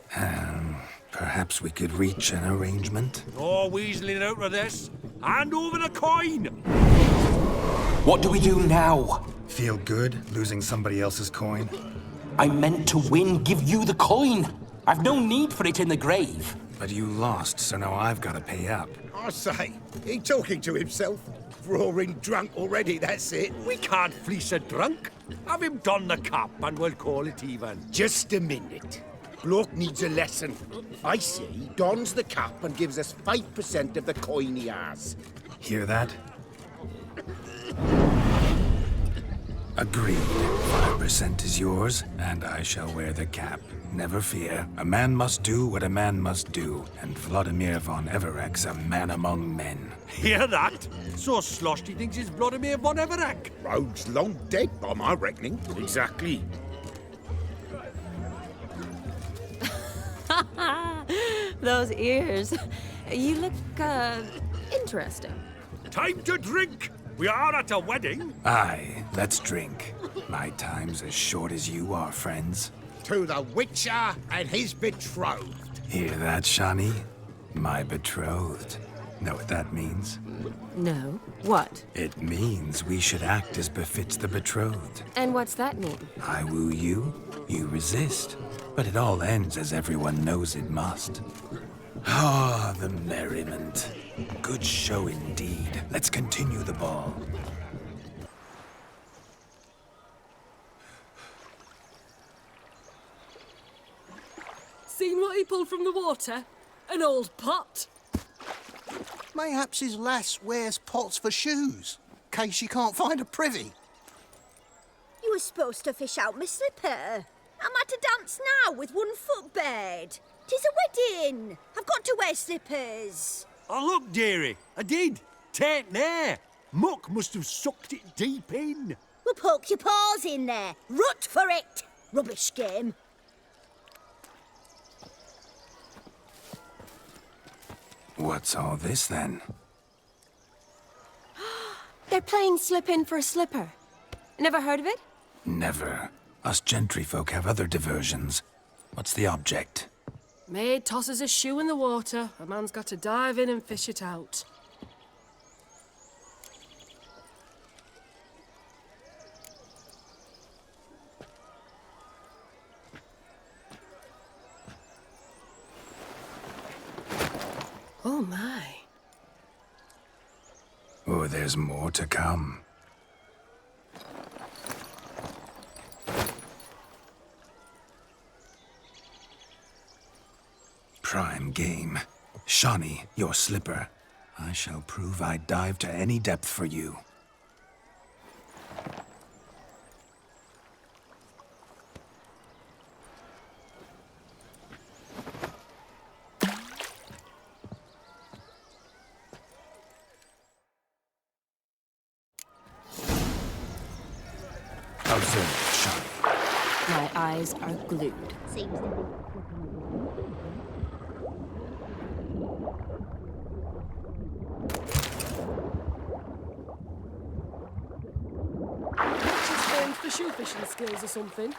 Perhaps we could reach an arrangement? No weaseling out of this. Hand over the coin. What do we do now? Feel good losing somebody else's coin? I meant to win, give you the coin. I've no need for it in the grave. But you lost, so now I've got to pay up. I say, he talking to himself. Roaring drunk already, that's it. We can't fleece a drunk. Have him don the cap and we'll call it even. Just a minute. Bloke needs a lesson. I say he dons the cap and gives us 5% of the coin he has. Hear that? Agreed. 5% is yours, and I shall wear the cap. Never fear. A man must do what a man must do, and Vladimir von Everek's a man among men. Hear that? So sloshed he thinks he's Vladimir von Everek. Rogue's long dead, by my reckoning. Exactly. Those ears. You look, interesting. Time to drink! We are at a wedding. Aye, let's drink. My time's as short as you are, friends. To the Witcher and his betrothed. Hear that, Shani? My betrothed. Know what that means? No. What? It means we should act as befits the betrothed. And what's that mean? I woo you, you resist. But it all ends as everyone knows it must. Ah, the merriment. Good show indeed. Let's continue the ball. Seen what he pulled from the water? An old pot. Mayhaps his lass wears pots for shoes, case she can't find a privy. You were supposed to fish out my slipper. I'm at a dance now with one foot bared. 'Tis a wedding. I've got to wear slippers. Oh, look, dearie. I did. Tain't there. Muck must have sucked it deep in. Well, poke your paws in there. Rut for it. Rubbish game. What's all this, then? They're playing slip in for a slipper. Never heard of it? Never. Us gentry folk have other diversions. What's the object? Maid tosses a shoe in the water. A man's got to dive in and fish it out. Oh my. Oh, there's more to come. Prime game. Shani, your slipper. I shall prove I dive to any depth for you. Observe, Shani. My eyes are glued. She's trained for shoe fishing skills or something.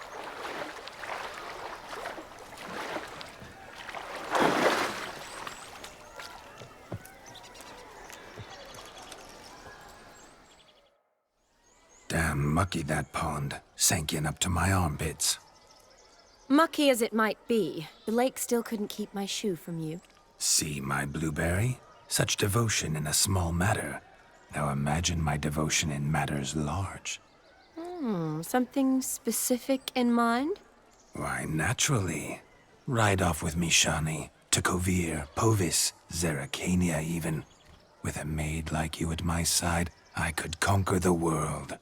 Damn mucky, that pond. Sank in up to my armpits. Mucky as it might be, the lake still couldn't keep my shoe from you. See, my blueberry? Such devotion in a small matter. Now imagine my devotion in matters large. Something specific in mind? Why, naturally. Ride off with me, Shani. To Kovir, Povis, Zeracania even. With a maid like you at my side, I could conquer the world.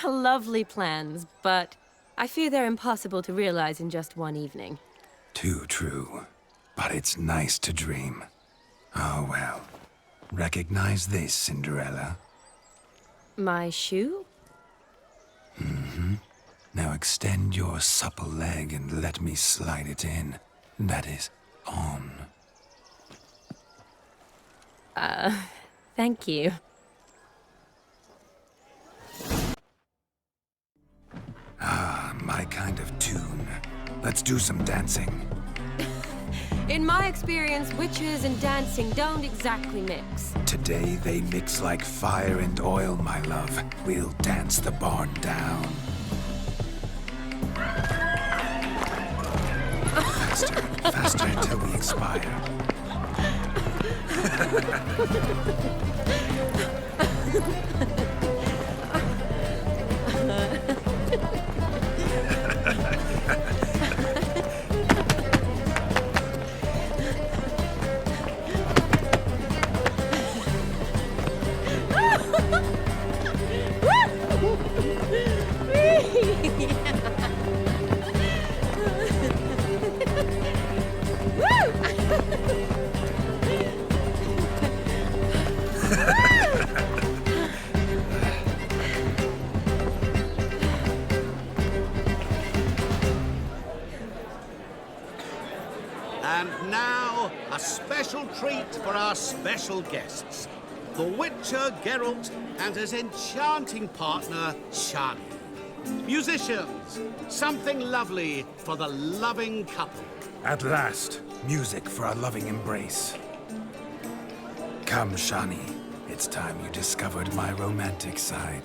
Lovely plans, but I fear they're impossible to realize in just one evening. Too true. But it's nice to dream. Oh well. Recognize this, Cinderella? My shoe? Mm-hmm. Now extend your supple leg and let me slide it in. That is, on. Thank you. Ah, my kind of tune. Let's do some dancing. In my experience, witches and dancing don't exactly mix. Today they mix like fire and oil, my love. We'll dance the barn down. Faster, faster until we expire. And now, a special treat for our special guests. The Witcher Geralt and his enchanting partner, Shani. Musicians, something lovely for the loving couple. At last, music for our loving embrace. Come, Shani. It's time you discovered my romantic side.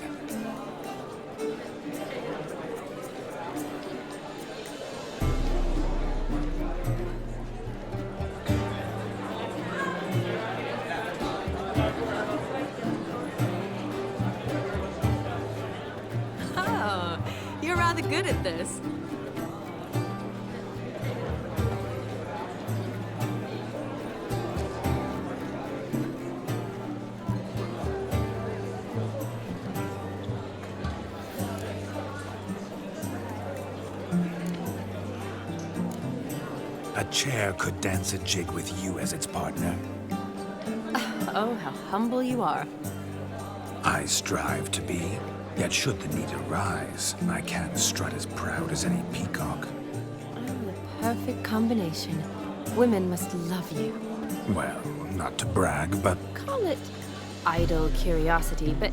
Oh, you're rather good at this. A chair could dance a jig with you as its partner. Oh, how humble you are. I strive to be, yet should the need arise, I can't strut as proud as any peacock. Oh, the perfect combination. Women must love you. Well, not to brag, but Call it idle curiosity, but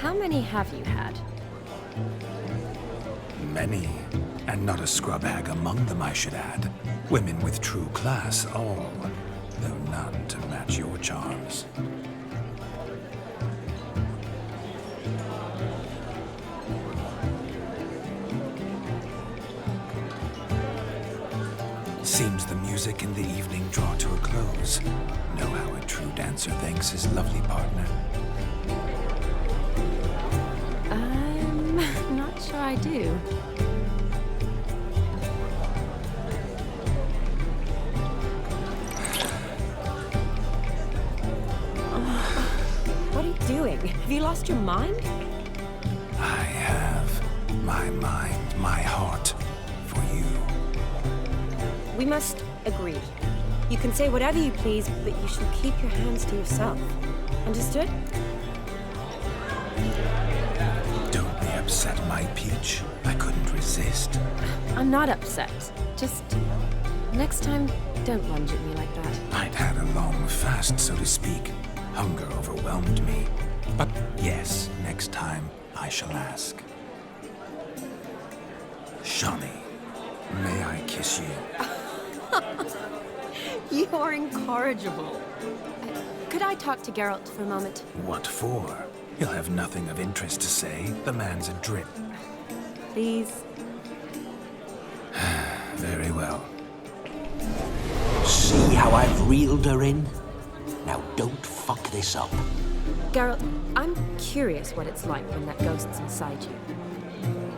how many have you had? many. And not a scrub hag among them, I should add. Women with true class, all, though none to match your charms. Seems the music and the evening draw to a close. Know how a true dancer thanks his lovely partner. I'm not sure I do. What are you doing? Have you lost your mind? I have my mind, my heart for you. We must agree. You can say whatever you please, but you shall keep your hands to yourself. Understood? Don't be upset, my peach. I couldn't resist. I'm not upset. Just next time, don't lunge at me like that. I'd had a long fast, so to speak. Hunger overwhelmed me. But yes, next time I shall ask. Shani, may I kiss you? You are incorrigible. Could I talk to Geralt for a moment? What for? He'll have nothing of interest to say. The man's adrip. Please? Very well. See how I've reeled her in? Now don't fuck this up. Geralt, I'm curious what it's like when that ghost's inside you.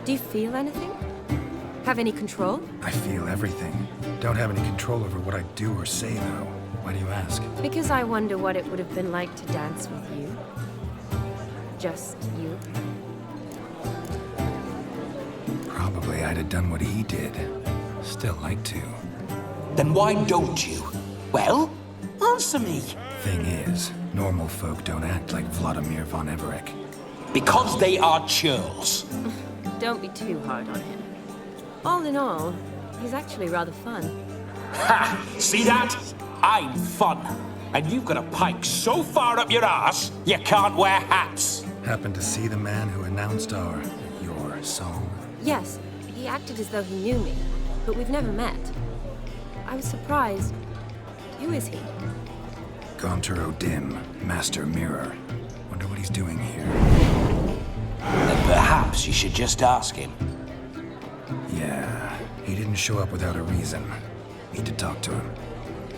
Do you feel anything? Have any control? I feel everything. Don't have any control over what I do or say, though. Why do you ask? Because I wonder what it would have been like to dance with you. Just you. Probably I'd have done what he did. Still like to. Then why don't you? Well, Answer me! Thing is, normal folk don't act like Vladimir von Everec. Because they are churls. Don't be too hard on him. All in all, he's actually rather fun. Ha! See that? I'm fun. And you've got a pike so far up your ass, you can't wear hats. Happen to see the man who announced your song? Yes, he acted as though he knew me, but we've never met. I was surprised. Who is he? Gaunter O'Dim, Master Mirror. Wonder what he's doing here. Perhaps you should just ask him. Yeah, he didn't show up without a reason. Need to talk to him.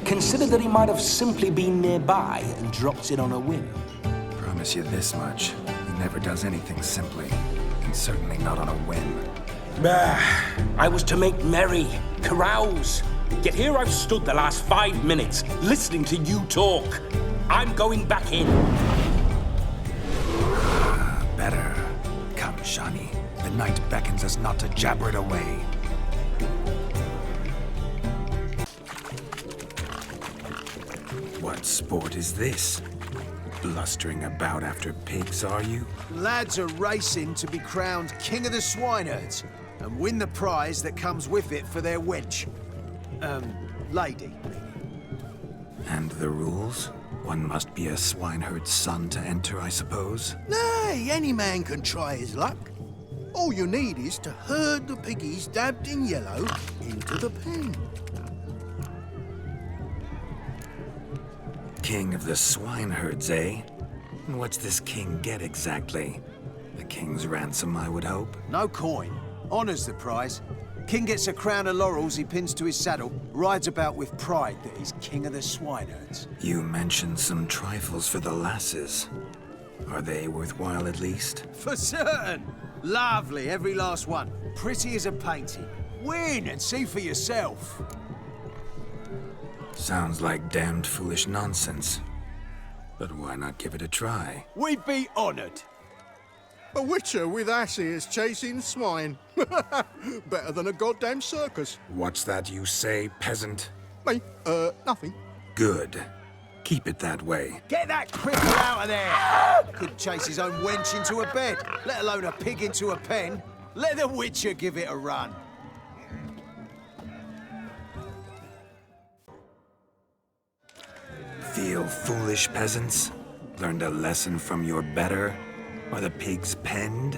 Consider that he might have simply been nearby and dropped in on a whim. Promise you this much. He never does anything simply. And certainly not on a whim. I was to make merry, carouse. Yet here I've stood the last 5 minutes, listening to you talk. I'm going back in. Better. Come, Shani. The night beckons us not to jabber it away. What sport is this? Blustering about after pigs, are you? Lads are racing to be crowned King of the Swineherds and win the prize that comes with it for their wench. Lady. And the rules? One must be a swineherd's son to enter, I suppose? Nay, any man can try his luck. All you need is to herd the piggies dabbed in yellow into the pen. King of the swineherds, eh? And what's this king get exactly? The king's ransom, I would hope? No coin. Honours the prize. King gets a crown of laurels he pins to his saddle, rides about with pride that he's king of the swineherds. You mentioned some trifles for the lasses. Are they worthwhile at least? For certain! Lovely, every last one. Pretty as a painting. Win and see for yourself. Sounds like damned foolish nonsense. But why not give it a try? We'd be honoured. A witcher with asses chasing swine. Better than a goddamn circus. What's that you say, peasant? Me? Nothing. Good. Keep it that way. Get that cripple out of there! Could chase his own wench into a bed, let alone a pig into a pen. Let the witcher give it a run. Feel foolish, peasants? Learned a lesson from your better? Are the pigs penned?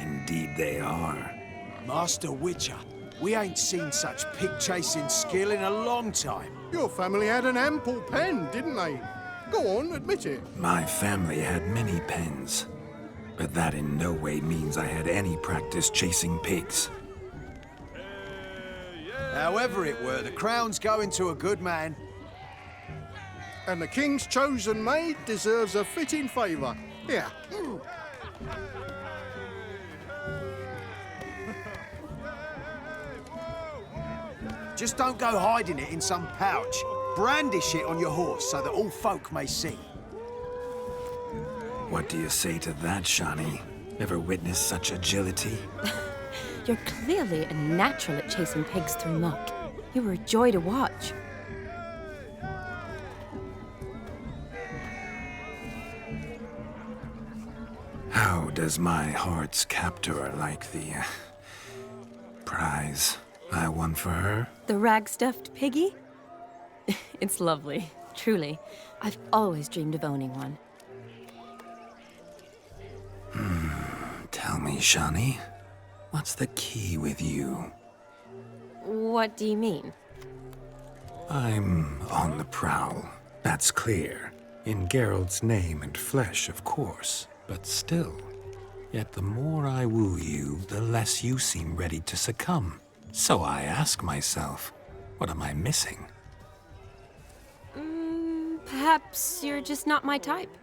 Indeed they are. Master Witcher, we ain't seen such pig-chasing skill in a long time. Your family had an ample pen, didn't they? Go on, admit it. My family had many pens. But that in no way means I had any practice chasing pigs. However it were, the crown's going to a good man. And the king's chosen maid deserves a fitting favour. Here. Just don't go hiding it in some pouch. Brandish it on your horse so that all folk may see. What do you say to that, Shani? Ever witnessed such agility? You're clearly a natural at chasing pigs through muck. You were a joy to watch. How does my heart's captor like the prize I won for her? The rag-stuffed piggy? It's lovely, truly. I've always dreamed of owning one. Tell me, Shani, what's the key with you? What do you mean? I'm on the prowl, that's clear. In Geralt's name and flesh, of course. But still, yet the more I woo you, the less you seem ready to succumb. So I ask myself, what am I missing? Perhaps you're just not my type.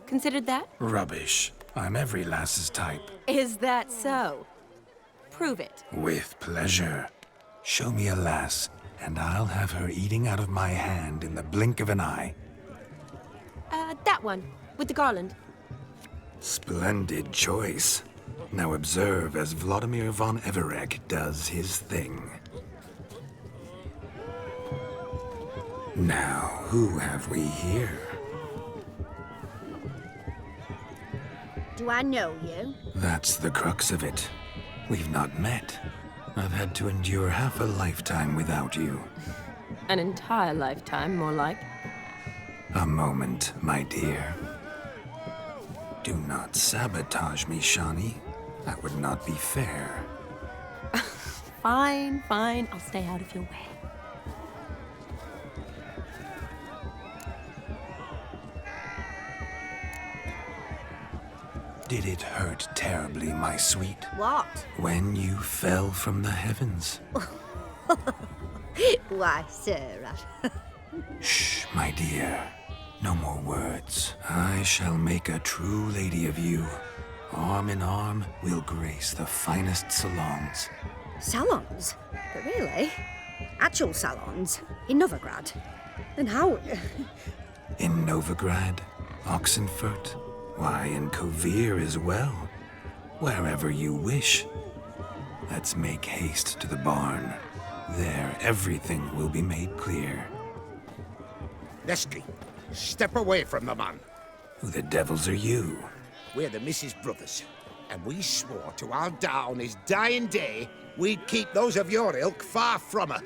Considered that? Rubbish. I'm every lass's type. Is that so? Prove it. With pleasure. Show me a lass, and I'll have her eating out of my hand in the blink of an eye. That one, with the garland. Splendid choice. Now observe as Vladimir von Everec does his thing. Now, who have we here? Do I know you? That's the crux of it. We've not met. I've had to endure half a lifetime without you. An entire lifetime, more like. A moment, my dear. Do not sabotage me, Shani. That would not be fair. Fine, fine. I'll stay out of your way. Did it hurt terribly, my sweet? What? When you fell from the heavens? Why, Sarah. Shh, my dear. No more words. I shall make a true lady of you. Arm in arm, we'll grace the finest salons. Salons? But really? Actual salons? In Novigrad? Then how? In Novigrad, Oxenfurt, why, in Kovir as well. Wherever you wish. Let's make haste to the barn. There, everything will be made clear. Lesky, step away from the man. Who the devils are you? We're the Mrs. Brothers, and we swore to our down his dying day we'd keep those of your ilk far from her.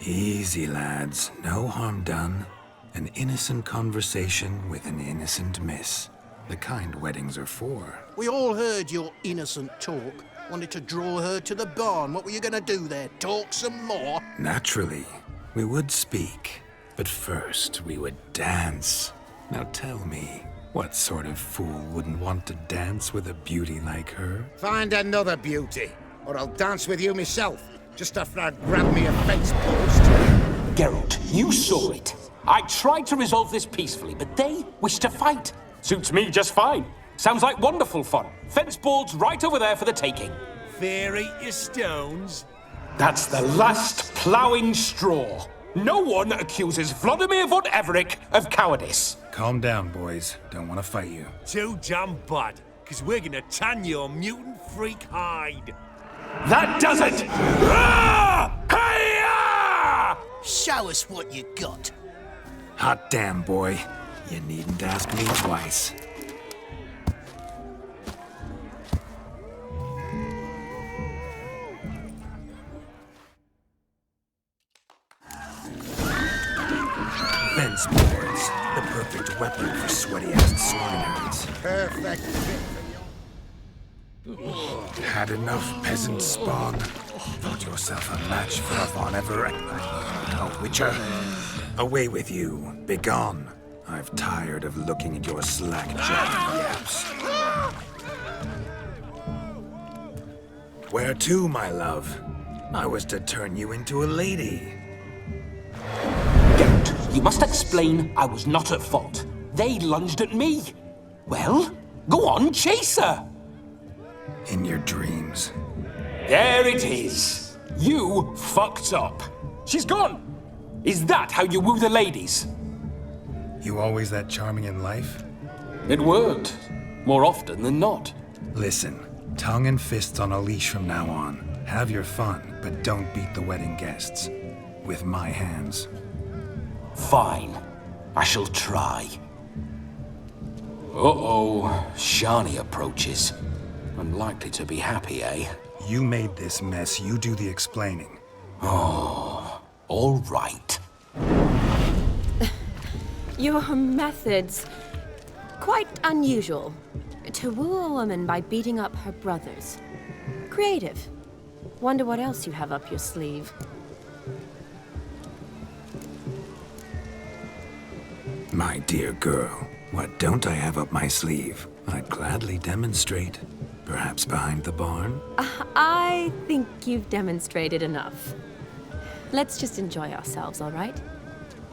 Easy, lads. No harm done. An innocent conversation with an innocent miss. The kind weddings are for. We all heard your innocent talk. Wanted to draw her to the barn. What were you gonna do there? Talk some more? Naturally, we would speak. But first, we would dance. Now tell me, what sort of fool wouldn't want to dance with a beauty like her? Find another beauty, or I'll dance with you myself, just after I grab me a fence post. Geralt, you saw it. I tried to resolve this peacefully, but they wish to fight. Suits me just fine. Sounds like wonderful fun. Fence boards right over there for the taking. Fear eat your stones. That's the last ploughing straw. No one accuses Vladimir von Everett of cowardice. Calm down, boys. Don't want to fight you. Too damn bad, because we're gonna tan your mutant freak hide. That does it! Ah! Hey-ya! Show us what you got. Hot damn, boy. You needn't ask me twice. Fence boards. The perfect weapon for sweaty-ass swineherds. Perfect fit for you. Had enough, peasant spawn. Thought yourself a match for a Von Everett. Oh, Witcher. Away with you. Begone. I've tired of looking at your slack-jawed yaps. Where to, my love? I was to turn you into a lady. Geralt, you must explain I was not at fault. They lunged at me. Well, go on, chase her. In your dreams. There it is. You fucked up. She's gone. Is that how you woo the ladies? You always that charming in life? It worked. More often than not. Listen, tongue and fists on a leash from now on. Have your fun, but don't beat the wedding guests. With my hands. Fine. I shall try. Uh-oh. Shani approaches. Unlikely to be happy, eh? You made this mess. You do the explaining. Oh, all right. Your methods... quite unusual. To woo a woman by beating up her brothers. Creative. Wonder what else you have up your sleeve. My dear girl, what don't I have up my sleeve? I'd gladly demonstrate. Perhaps behind the barn? I think you've demonstrated enough. Let's just enjoy ourselves, all right?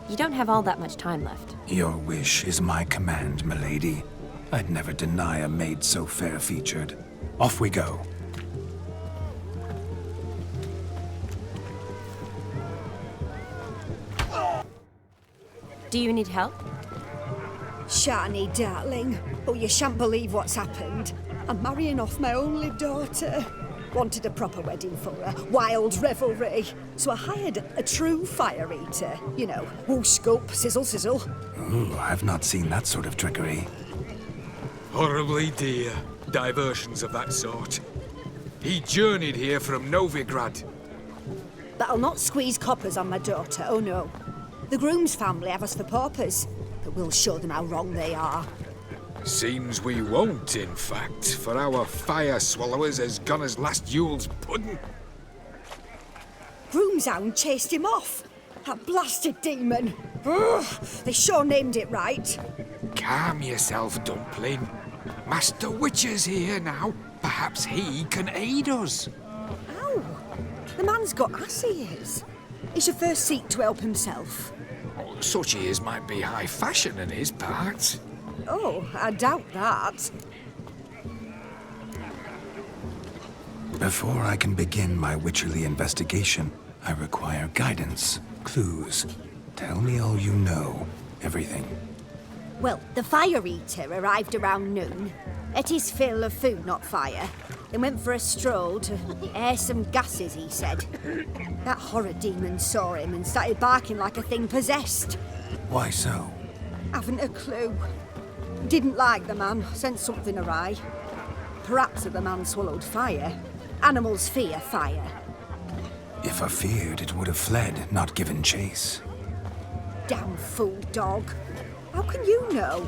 You don't have all that much time left. Your wish is my command, milady. I'd never deny a maid so fair-featured. Off we go. Do you need help? Shani, darling. Oh, you shan't believe what's happened. I'm marrying off my only daughter. Wanted a proper wedding for her, wild revelry. So I hired a true fire eater. You know, whoosh scoop, sizzle sizzle. Ooh, I've not seen that sort of trickery. Horribly dear diversions of that sort. He journeyed here from Novigrad. But I'll not squeeze coppers on my daughter, oh no. The groom's family have us for paupers, but we'll show them how wrong they are. Seems we won't, in fact, for our fire swallowers has gone as last Yule's pudding. Groom's hound chased him off. That blasted demon. Ugh, they sure named it right. Calm yourself, Dumpling. Master Witcher's here now. Perhaps he can aid us. Ow! The man's got ass ears. He should first seek to help himself. Such ears might be high fashion in his parts. Oh, I doubt that. Before I can begin my witcherly investigation, I require guidance, clues. Tell me all you know. Everything. Well, the fire eater arrived around noon. Ate his fill of food, not fire. Then went for a stroll to air some gases, he said. That horror demon saw him and started barking like a thing possessed. Why so? Haven't a clue. Didn't like the man, sent something awry. Perhaps the man swallowed fire. Animals fear fire. If I feared, it would have fled, not given chase. Damn fool dog. How can you know?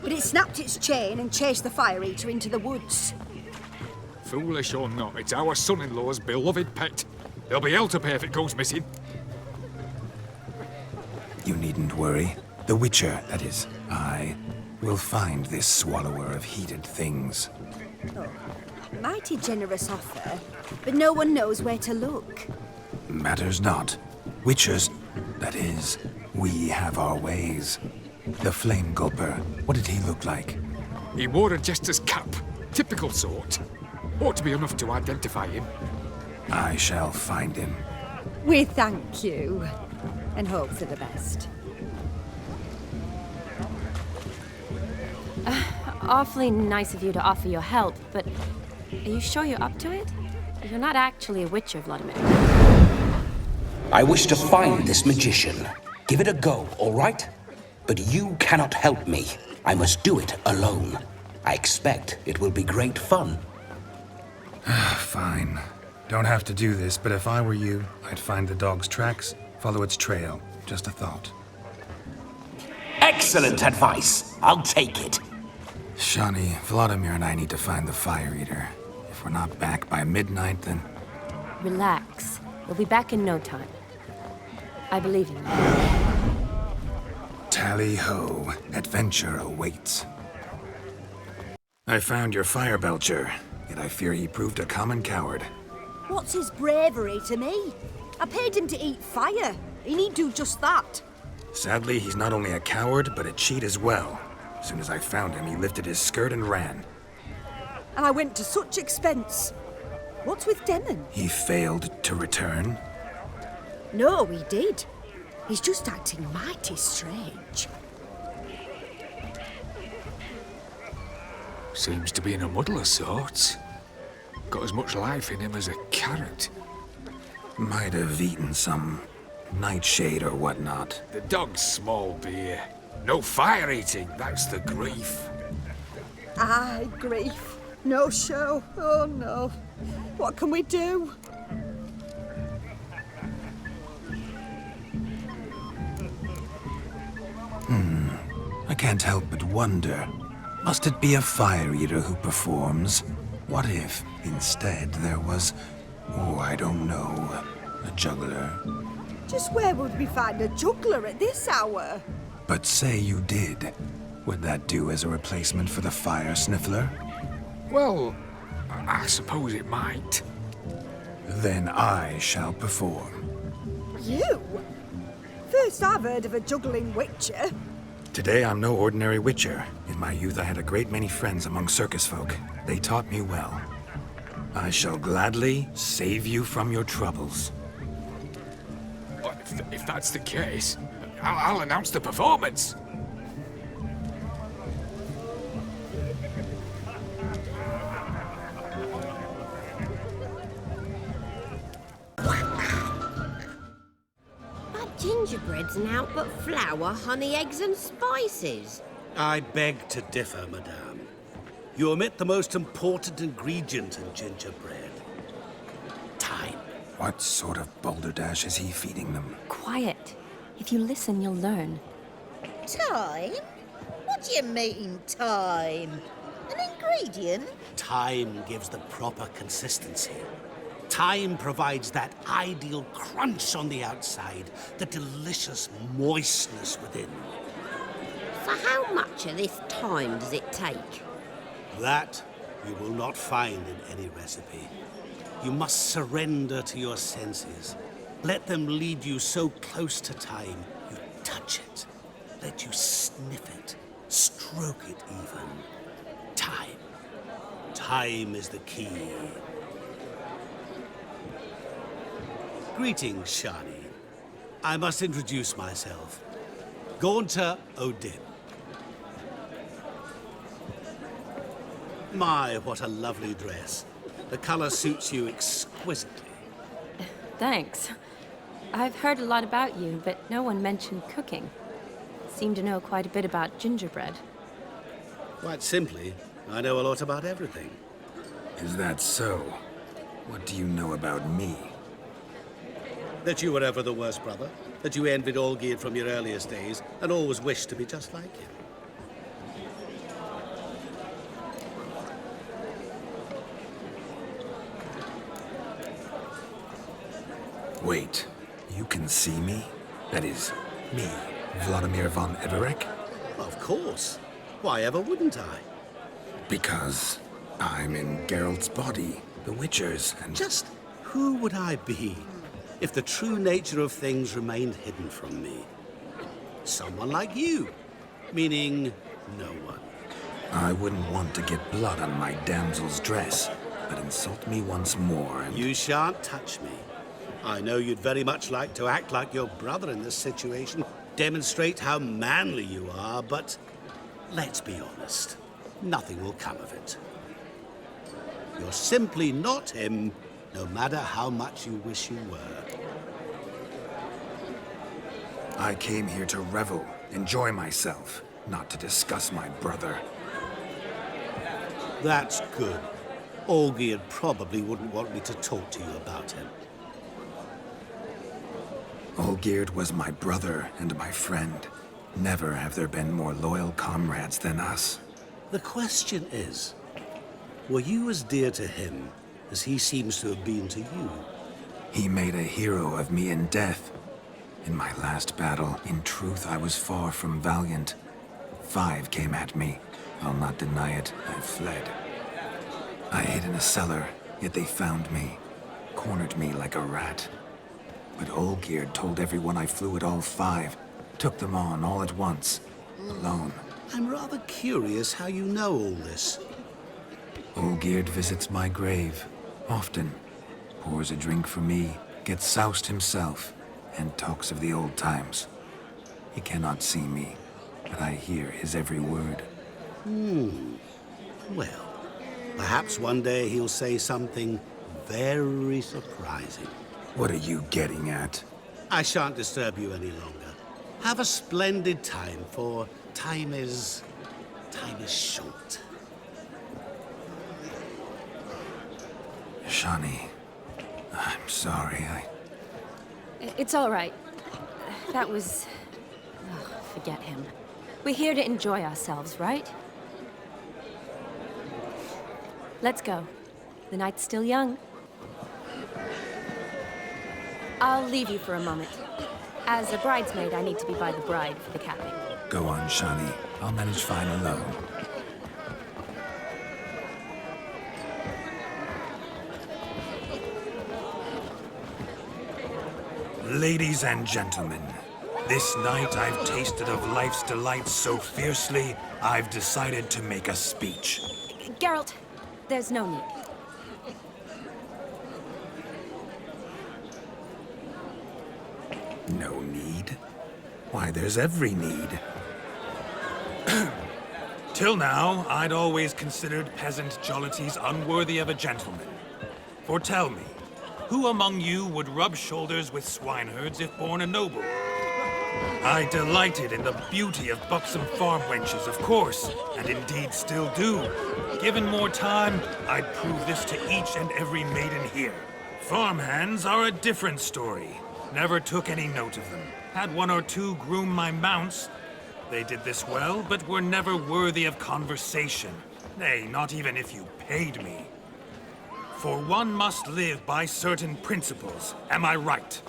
But it snapped its chain and chased the fire eater into the woods. Foolish or not, it's our son-in-law's beloved pet. There'll be hell to pay if it goes missing. You needn't worry. The Witcher, that is, I, will find this swallower of heated things. Oh, mighty generous offer, but no one knows where to look. Matters not. Witchers, that is, we have our ways. The Flame Gulper, what did he look like? He wore a jester's cap. Typical sort. Ought to be enough to identify him. I shall find him. We thank you, and hope for the best. Awfully nice of you to offer your help, but are you sure you're up to it? You're not actually a witcher, Vladimir. I wish to find this magician. Give it a go, all right? But you cannot help me. I must do it alone. I expect it will be great fun. Fine. Don't have to do this, but if I were you, I'd find the dog's tracks, follow its trail. Just a thought. Excellent advice. I'll take it. Shani, Vladimir and I need to find the fire eater. If we're not back by midnight, then... Relax. We'll be back in no time. I believe in you. Tally-ho. Adventure awaits. I found your fire belcher, yet I fear he proved a common coward. What's his bravery to me? I paid him to eat fire. He need do just that. Sadly, he's not only a coward, but a cheat as well. As soon as I found him, he lifted his skirt and ran. And I went to such expense. What's with Demon? He failed to return. No, he did. He's just acting mighty strange. Seems to be in a muddle of sorts. Got as much life in him as a carrot. Might have eaten some nightshade or whatnot. The dog's small beer. No fire eating, that's the grief. Aye, grief. No show. Oh no. What can we do? I can't help but wonder. Must it be a fire eater who performs? What if, instead, there was... oh, I don't know. A juggler. Just where would we find a juggler at this hour? But say you did. Would that do as a replacement for the fire sniffler? Well, I suppose it might. Then I shall perform. You? First I've heard of a juggling witcher. Today I'm no ordinary witcher. In my youth I had a great many friends among circus folk. They taught me well. I shall gladly save you from your troubles. Well, if that's the case, I'll announce the performance. Gingerbread's naught but flour, honey, eggs and spices. I beg to differ, madame. You omit the most important ingredient in gingerbread. Time. What sort of balderdash is he feeding them? Quiet. If you listen, you'll learn. Time? What do you mean, time? An ingredient? Time gives the proper consistency. Time provides that ideal crunch on the outside, the delicious moistness within. For how much of this time does it take? That you will not find in any recipe. You must surrender to your senses. Let them lead you so close to time, you touch it. Let you sniff it, stroke it even. Time. Time is the key. Greetings, Shani. I must introduce myself. Gaunter Odin. My, what a lovely dress. The color suits you exquisitely. Thanks. I've heard a lot about you, but no one mentioned cooking. Seem to know quite a bit about gingerbread. Quite simply, I know a lot about everything. Is that so? What do you know about me? That you were ever the worst brother, that you envied Olgierd from your earliest days, and always wished to be just like him. Wait, you can see me? That is, me, Vladimir von Everec? Of course. Why ever wouldn't I? Because I'm in Geralt's body, the Witcher's, and... Just who would I be if the true nature of things remained hidden from me? Someone like you, meaning no one. I wouldn't want to get blood on my damsel's dress, but insult me once more and... You shan't touch me. I know you'd very much like to act like your brother in this situation, demonstrate how manly you are, but let's be honest, nothing will come of it. You're simply not him, no matter how much you wish you were. I came here to revel, enjoy myself, not to discuss my brother. That's good. Olgierd probably wouldn't want me to talk to you about him. Olgierd was my brother and my friend. Never have there been more loyal comrades than us. The question is, were you as dear to him as he seems to have been to you? He made a hero of me in death. In my last battle, in truth, I was far from valiant. 5 came at me. I'll not deny it, I fled. I hid in a cellar, yet they found me. Cornered me like a rat. But Olgierd told everyone I flew at all 5. Took them on all at once, alone. I'm rather curious how you know all this. Olgierd visits my grave, often. Pours a drink for me, gets soused himself, and talks of the old times. He cannot see me, but I hear his every word. Well, perhaps one day he'll say something very surprising. What are you getting at? I shan't disturb you any longer. Have a splendid time, for time is short. Shani, I'm sorry, It's all right. That was... Oh, forget him. We're here to enjoy ourselves, right? Let's go. The night's still young. I'll leave you for a moment. As a bridesmaid, I need to be by the bride for the capping. Go on, Shani. I'll manage fine alone. Ladies and gentlemen, this night I've tasted of life's delights so fiercely, I've decided to make a speech. Geralt, there's no need. No need? Why, there's every need. Till now, I'd always considered peasant jollities unworthy of a gentleman. For tell me, who among you would rub shoulders with swineherds if born a noble? I delighted in the beauty of buxom farm wenches, of course, and indeed still do. Given more time, I'd prove this to each and every maiden here. Farmhands are a different story. Never took any note of them. Had one or two groom my mounts. They did this well, but were never worthy of conversation. Nay, not even if you paid me. For one must live by certain principles, am I right?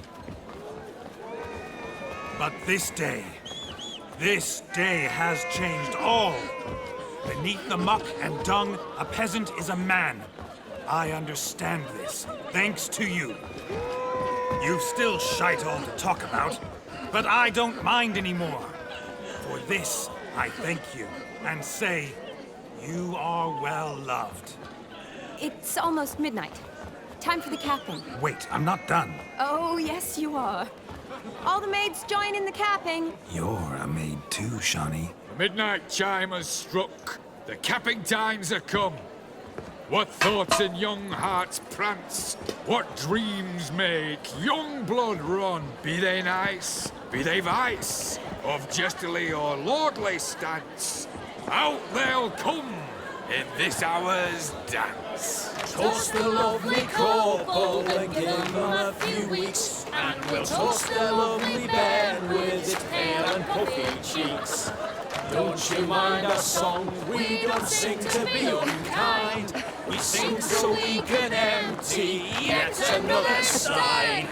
But this day has changed all. Beneath the muck and dung, a peasant is a man. I understand this, thanks to you. You've still shite all to talk about, but I don't mind anymore. For this, I thank you, and say, you are well loved. It's almost midnight. Time for the capping. Wait, I'm not done. Oh, yes, you are. All the maids join in the capping. You're a maid too, Shani. The midnight chime has struck. The capping times are come. What thoughts in young hearts prance? What dreams make young blood run? Be they nice, be they vice, of jestily or lordly stance, out they'll come in this hour's dance. Toast the lovely couple and give them a few weeks, and we'll toast the lovely bed with its pale and puffy cheeks. Don't you mind our song? We don't sing to be unkind. We sing so we can empty yet another stein.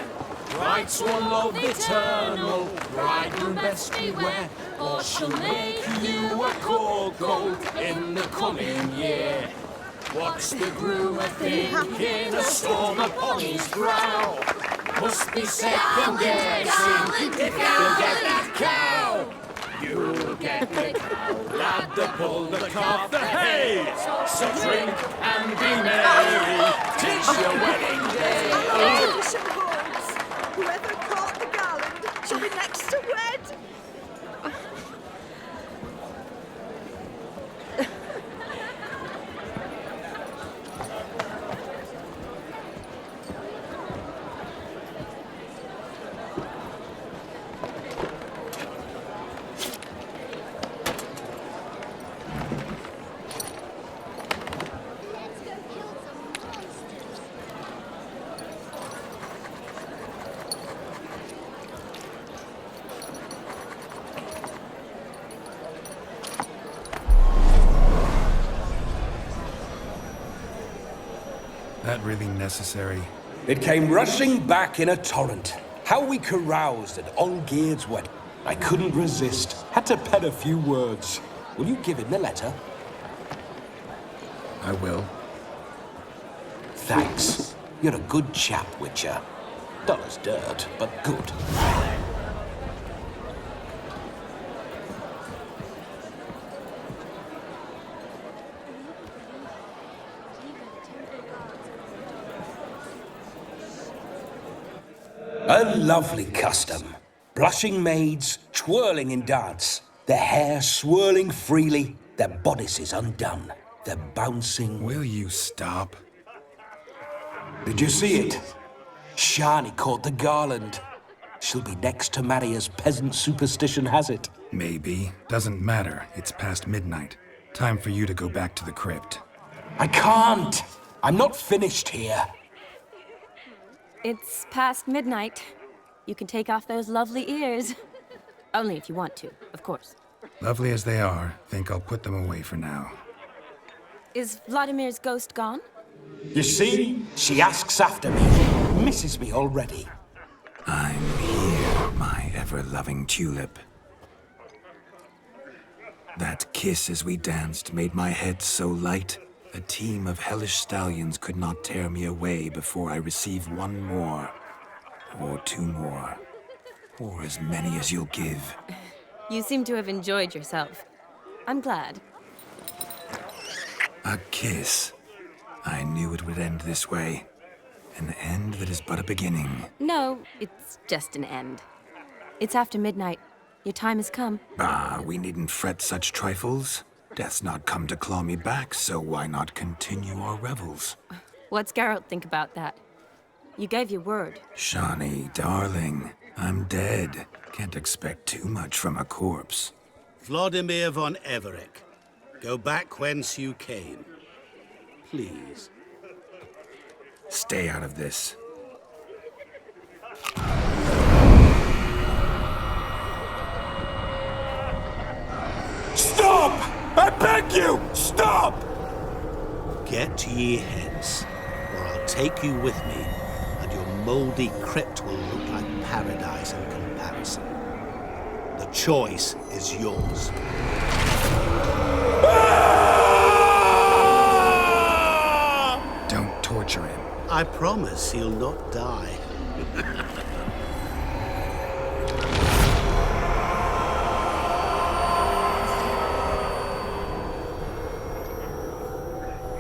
Writes one love eternal, bridegroom best beware, or she'll make you a cocoa in the coming year. What's the groom a-thinking, a storm upon his brow? Must be second guessing if you'll get that cow. You'll get the cow, lad, the bull, the calf, the hay. So drink and be merry, 'tis your wedding day. Whoever caught the garland shall be next to wed. That really necessary? It came rushing back in a torrent. How we caroused at Olgierd's wedding. I couldn't resist. Had to pen a few words. Will you give him the letter? I will. Thanks. You're a good chap, Witcher. Dull as dirt, but good. A lovely custom. Blushing maids, twirling in dance, their hair swirling freely, their bodices undone, their bouncing... Will you stop? Did you see it? Shani caught the garland. She'll be next to marry as peasant superstition has it. Maybe. Doesn't matter. It's past midnight. Time for you to go back to the crypt. I can't! I'm not finished here. It's past midnight. You can take off those lovely ears. Only if you want to, of course. Lovely as they are, think I'll put them away for now. Is Vladimir's ghost gone? You see? She asks after me. Misses me already. I'm here, my ever-loving tulip. That kiss as we danced made my head so light. A team of hellish stallions could not tear me away before I receive one more. Or two more. Or as many as you'll give. You seem to have enjoyed yourself. I'm glad. A kiss. I knew it would end this way. An end that is but a beginning. No, it's just an end. It's after midnight. Your time has come. Ah, we needn't fret such trifles. Death's not come to claw me back, so why not continue our revels? What's Geralt think about that? You gave your word. Shani, darling, I'm dead. Can't expect too much from a corpse. Vladimir von Everick, go back whence you came. Please. Stay out of this. Stop! I beg you! Stop! Get ye hence, or I'll take you with me, and your mouldy crypt will look like paradise in comparison. The choice is yours. Don't torture him. I promise he'll not die.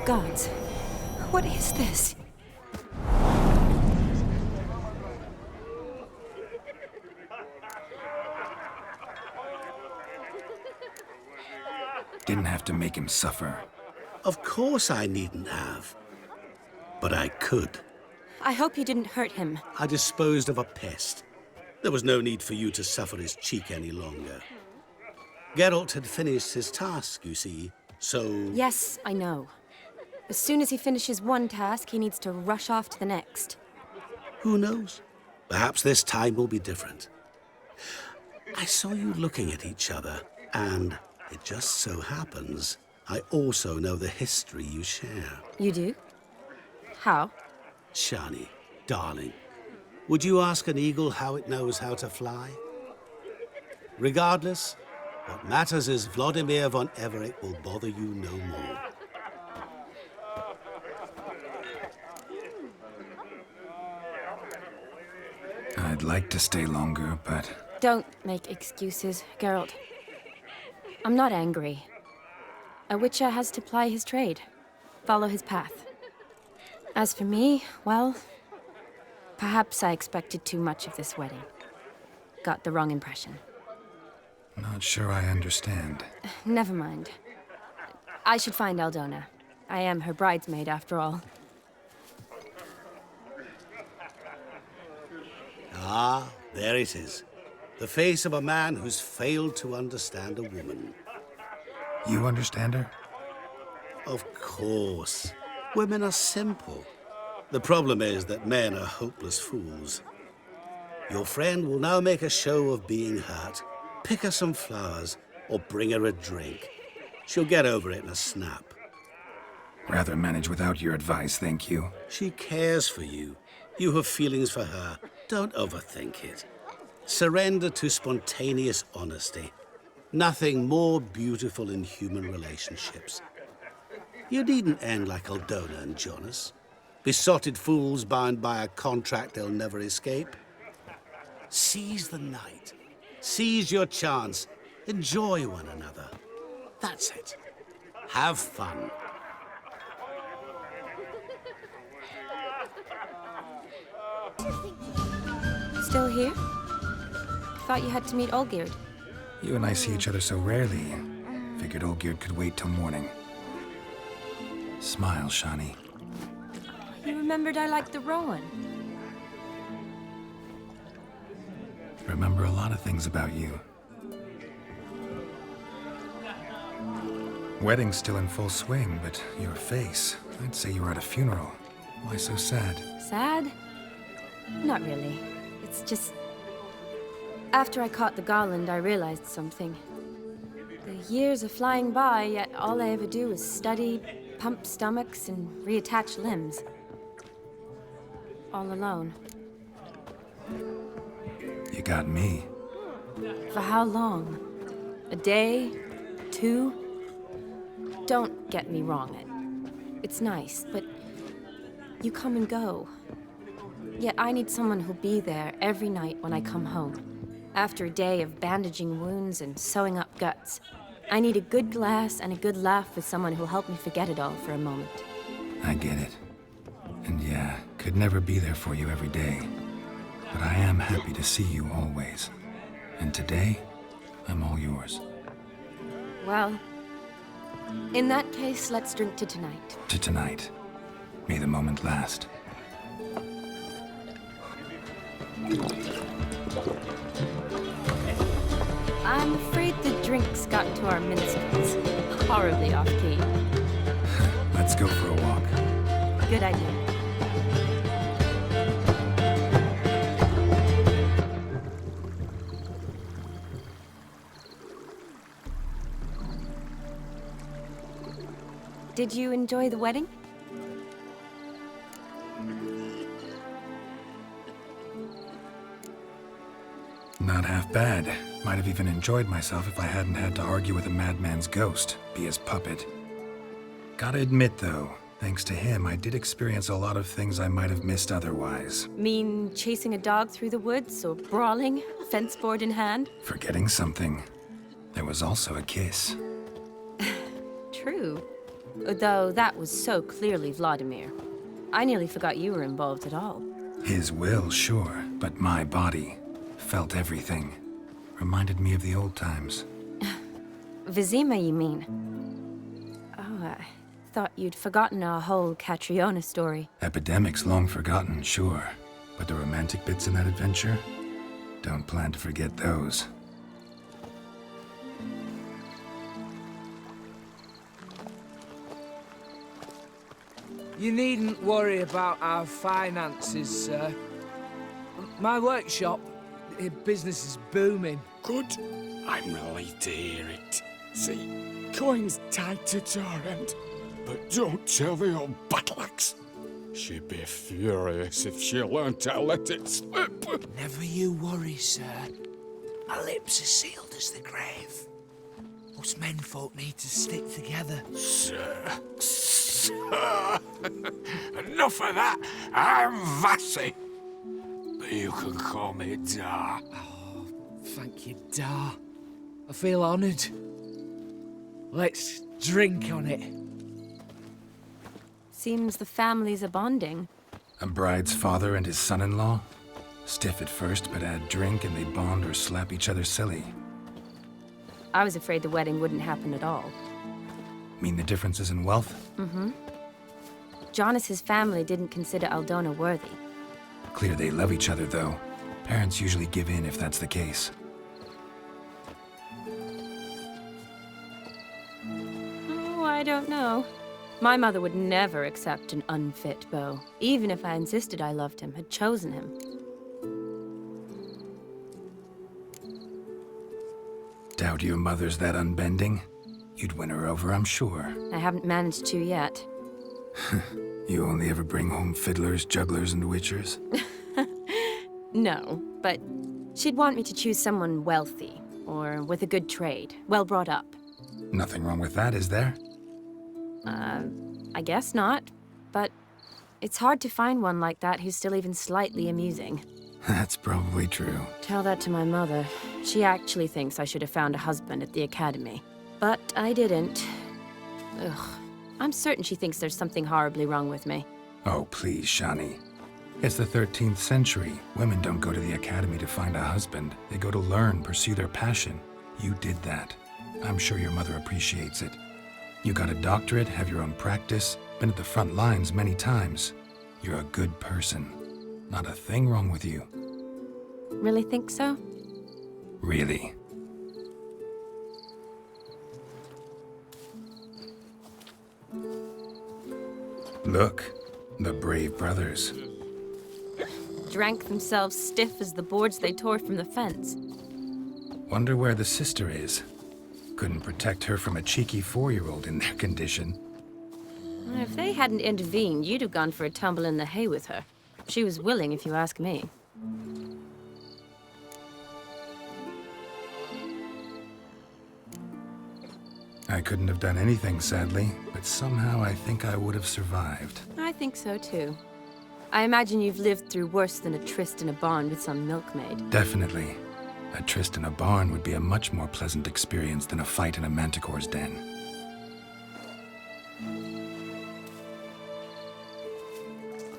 Gods, what is this? Didn't have to make him suffer. Of course I needn't have. But I could. I hope you didn't hurt him. I disposed of a pest. There was no need for you to suffer his cheek any longer. Geralt had finished his task, you see, so... Yes, I know. As soon as he finishes one task, he needs to rush off to the next. Who knows? Perhaps this time will be different. I saw you looking at each other, and it just so happens I also know the history you share. You do? How? Shani, darling, would you ask an eagle how it knows how to fly? Regardless, what matters is Vladimir von Everick will bother you no more. I'd like to stay longer, but... Don't make excuses, Geralt. I'm not angry. A witcher has to ply his trade, follow his path. As for me, well, perhaps I expected too much of this wedding. Got the wrong impression. Not sure I understand. Never mind. I should find Aldona. I am her bridesmaid, after all. Ah, there it is. The face of a man who's failed to understand a woman. You understand her? Of course. Women are simple. The problem is that men are hopeless fools. Your friend will now make a show of being hurt, pick her some flowers, or bring her a drink. She'll get over it in a snap. Rather manage without your advice, thank you. She cares for you. You have feelings for her. Don't overthink it. Surrender to spontaneous honesty. Nothing more beautiful in human relationships. You needn't end like Aldona and Jonas. Besotted fools bound by a contract they'll never escape. Seize the night. Seize your chance. Enjoy one another. That's it. Have fun. Still here? Thought you had to meet Olgierd. You and I see each other so rarely. Figured Olgierd could wait till morning. Smile, Shani. You remembered I liked the Rowan. Remember a lot of things about you. Wedding's still in full swing, but your face, I'd say you were at a funeral. Why so sad? Sad? Not really. It's just... After I caught the garland, I realized something. The years are flying by, yet all I ever do is study, pump stomachs, and reattach limbs. All alone. You got me. For how long? A day? 2? Don't get me wrong. It's nice, but you come and go. Yet I need someone who'll be there every night when I come home. After a day of bandaging wounds and sewing up guts, I need a good glass and a good laugh with someone who'll help me forget it all for a moment. I get it. And yeah, could never be there for you every day. But I am happy to see you always. And today, I'm all yours. Well, in that case, let's drink to tonight. To tonight. May the moment last. Afraid the drinks got into our minstrels. Horribly off-key. Let's go for a walk. Good idea. Did you enjoy the wedding? Not half bad. Might have even enjoyed myself if I hadn't had to argue with a madman's ghost, be his puppet. Gotta admit, though, thanks to him, I did experience a lot of things I might have missed otherwise. Mean chasing a dog through the woods, or brawling, fence board in hand? Forgetting something. There was also a kiss. True. Though that was so clearly Vladimir. I nearly forgot you were involved at all. His will, sure, but my body felt everything. Reminded me of the old times. Vizima, you mean? Oh, I thought you'd forgotten our whole Catriona story. Epidemics long forgotten, sure. But the romantic bits in that adventure? Don't plan to forget those. You needn't worry about our finances, sir. My workshop, business is booming. Good. I'm relieved to hear it. See, coin's tied to Torrent, but don't tell the old battleaxe. She'd be furious if she learned to let it slip. Never you worry, sir. My lips are sealed as the grave. Us menfolk need to stick together. Sir. Enough of that. I'm Vassy. But you can call me Dar. Oh, thank you, Dar. I feel honoured. Let's drink on it. Seems the families are bonding. A bride's father and his son-in-law? Stiff at first, but add drink and they bond or slap each other silly. I was afraid the wedding wouldn't happen at all. Mean the differences in wealth? Mm-hmm. Jonas's family didn't consider Aldona worthy. Clear they love each other, though. Parents usually give in if that's the case. Oh, I don't know. My mother would never accept an unfit beau, even if I insisted I loved him, had chosen him. Doubt your mother's that unbending? You'd win her over, I'm sure. I haven't managed to yet. You only ever bring home fiddlers, jugglers, and witchers? No, but she'd want me to choose someone wealthy, or with a good trade, well brought up. Nothing wrong with that, is there? I guess not, but it's hard to find one like that who's still even slightly amusing. That's probably true. Tell that to my mother. She actually thinks I should have found a husband at the academy. But I didn't. Ugh. I'm certain she thinks there's something horribly wrong with me. Oh, please, Shani. It's the 13th century. Women don't go to the academy to find a husband. They go to learn, pursue their passion. You did that. I'm sure your mother appreciates it. You got a doctorate, have your own practice, been at the front lines many times. You're a good person. Not a thing wrong with you. Really think so? Really. Look, the brave brothers. Drank themselves stiff as the boards they tore from the fence. Wonder where the sister is. Couldn't protect her from a cheeky 4-year-old in their condition. If they hadn't intervened, you'd have gone for a tumble in the hay with her. She was willing, if you ask me. I couldn't have done anything, sadly, but somehow I think I would have survived. I think so, too. I imagine you've lived through worse than a tryst in a barn with some milkmaid. Definitely. A tryst in a barn would be a much more pleasant experience than a fight in a manticore's den.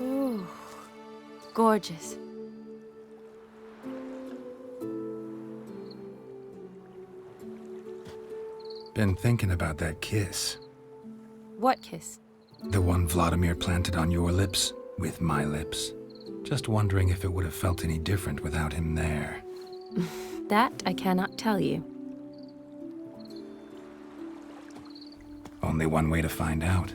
Ooh, gorgeous. Been thinking about that kiss. What kiss? The one Vladimir planted on your lips, with my lips. Just wondering if it would have felt any different without him there. That I cannot tell you. Only one way to find out.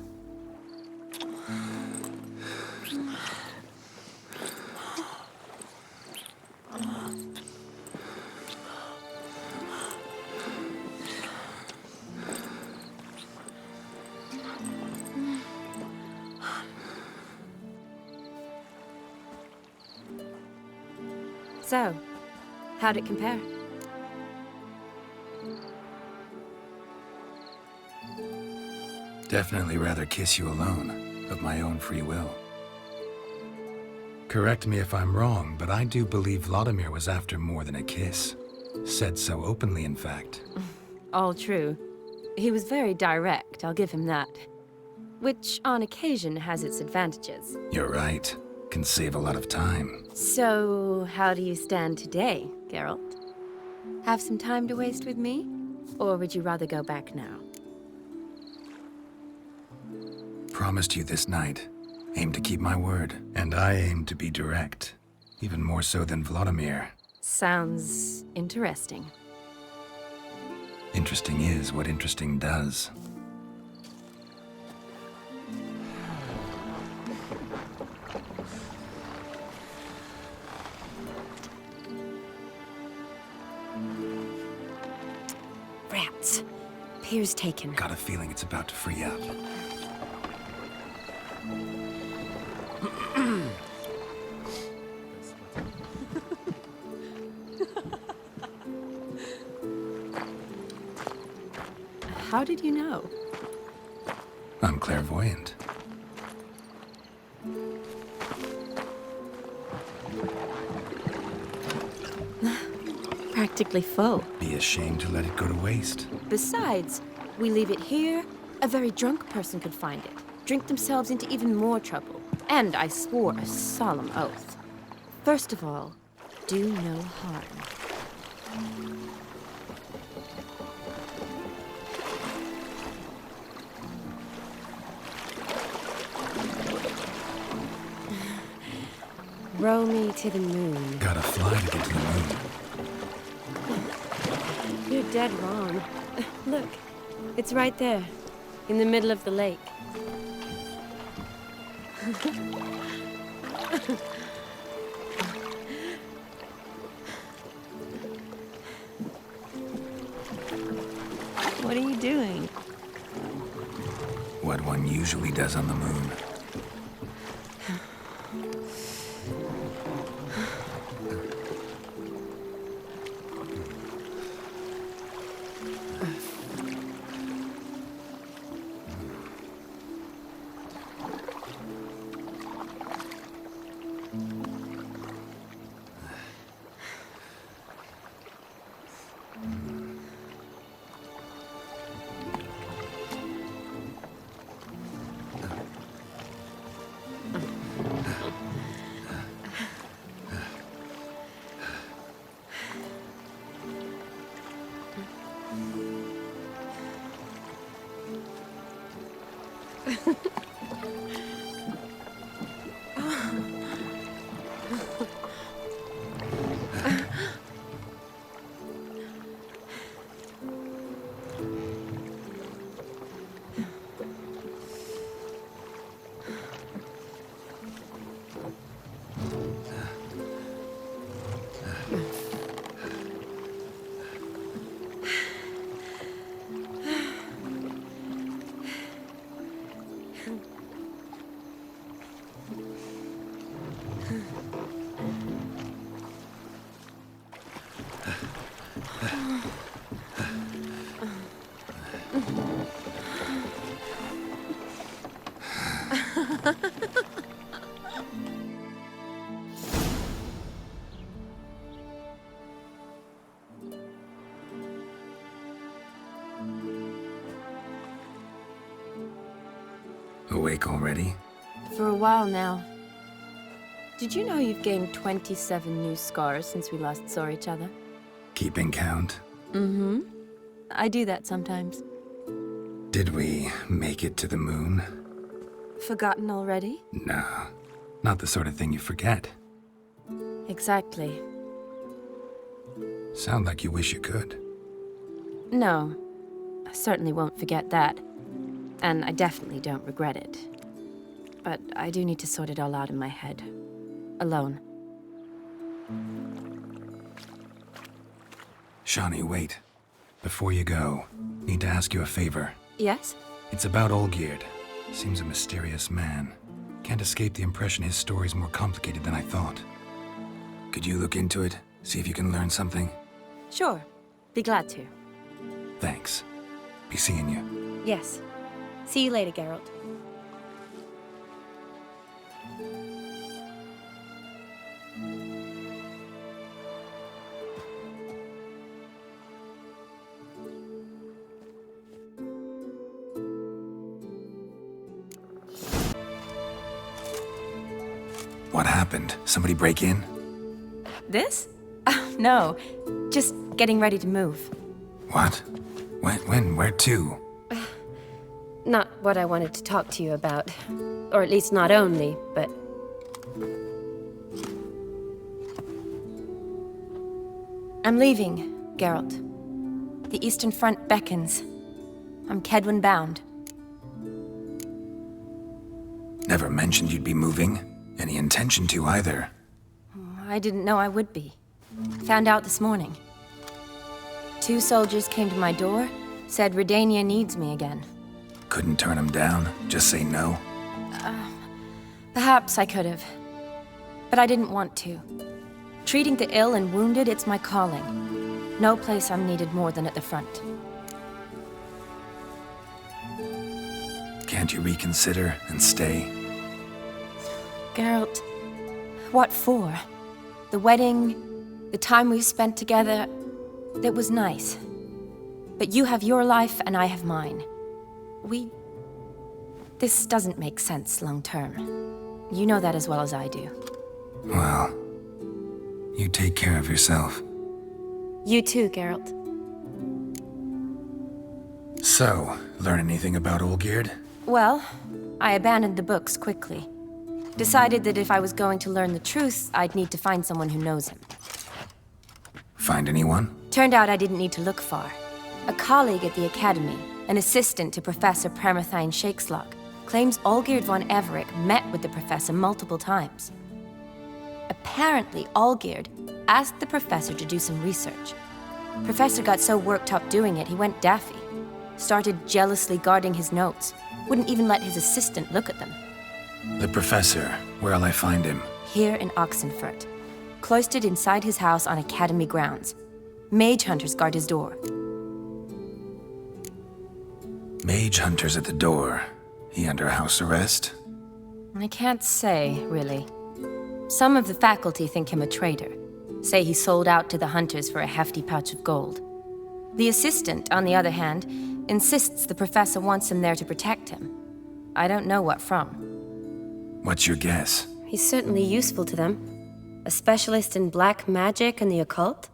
So, how'd it compare? Definitely rather kiss you alone, of my own free will. Correct me if I'm wrong, but I do believe Vladimir was after more than a kiss. Said so openly, in fact. All true. He was very direct, I'll give him that. Which, on occasion, has its advantages. You're right. Can save a lot of time. So, how do you stand today, Geralt? Have some time to waste with me? Or would you rather go back now? Promised you this night. Aim to keep my word. And I aim to be direct. Even more so than Vladimir. Sounds interesting. Interesting is what interesting does. Rats. Pier's taken. Got a feeling it's about to free up. How did you know? I'm clairvoyant. Practically full. Be ashamed to let it go to waste. Besides, we leave it here, a very drunk person could find it, drink themselves into even more trouble. And I swore a solemn oath. First of all, do no harm. Row me to the moon. Gotta fly to get to the moon. You're dead wrong. Look, it's right there, in the middle of the lake. What are you doing? What one usually does on the moon. Awake already? For a while now. Did you know you've gained 27 new scars since we last saw each other? Keeping count? Mm-hmm. I do that sometimes. Did we make it to the moon? Forgotten already? Nah, not the sort of thing you forget. Exactly. Sound like you wish you could. No, I certainly won't forget that. and I definitely don't regret it. But I do need to sort it all out in my head. Alone. Shani, wait. Before you go, need to ask you a favor. Yes? It's about Olgierd. Seems a mysterious man. Can't escape the impression his story's more complicated than I thought. Could you look into it? See if you can learn something? Sure. Be glad to. Thanks. Be seeing you. Yes. See you later, Geralt. What happened? Somebody break in? This? No. Just getting ready to move. What? When? Where to? Not what I wanted to talk to you about. Or at least not only, but... I'm leaving, Geralt. The Eastern Front beckons. I'm Kedwin bound. Never mentioned you'd be moving. Any intention to either. I didn't know I would be. Found out this morning. 2 soldiers came to my door, said Redania needs me again. Couldn't turn him down? Just say no? Perhaps I could have. But I didn't want to. Treating the ill and wounded, it's my calling. No place I'm needed more than at the front. Can't you reconsider and stay? Geralt, what for? The wedding, the time we've spent together, it was nice. But you have your life and I have mine. This doesn't make sense long term. You know that as well as I do. Well, you take care of yourself. You too, Geralt. So, learn anything about Olgierd? Well, I abandoned the books quickly. Decided that if I was going to learn the truth, I'd need to find someone who knows him. Find anyone? Turned out I didn't need to look far. A colleague at the Academy, an assistant to Professor Permathine Shakeslog, claims Olgierd von Everec met with the professor multiple times. Apparently, Olgierd asked the professor to do some research. Professor got so worked up doing it, he went daffy. Started jealously guarding his notes. Wouldn't even let his assistant look at them. The professor. Where'll I find him? Here in Oxenfurt. Cloistered inside his house on Academy grounds. Mage hunters guard his door. Mage hunters at the door. He under house arrest? I can't say, really. Some of the faculty think him a traitor. Say he sold out to the hunters for a hefty pouch of gold. The assistant, on the other hand, insists the professor wants him there to protect him. I don't know what from. What's your guess? He's certainly useful to them. A specialist in black magic and the occult?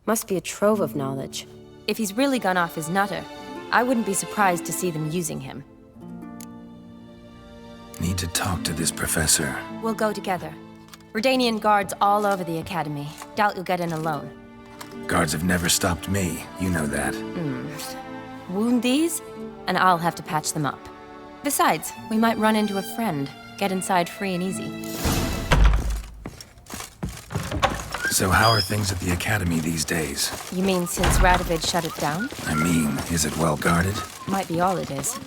Must be a trove of knowledge. If he's really gone off his nutter, I wouldn't be surprised to see them using him. Need to talk to this professor. We'll go together. Redanian guards all over the Academy. Doubt you'll get in alone. Guards have never stopped me. You know that. Wound these, and I'll have to patch them up. Besides, we might run into a friend. Get inside free and easy. So how are things at the Academy these days? You mean since Radovid shut it down? I mean, is it well guarded? Might be all it is.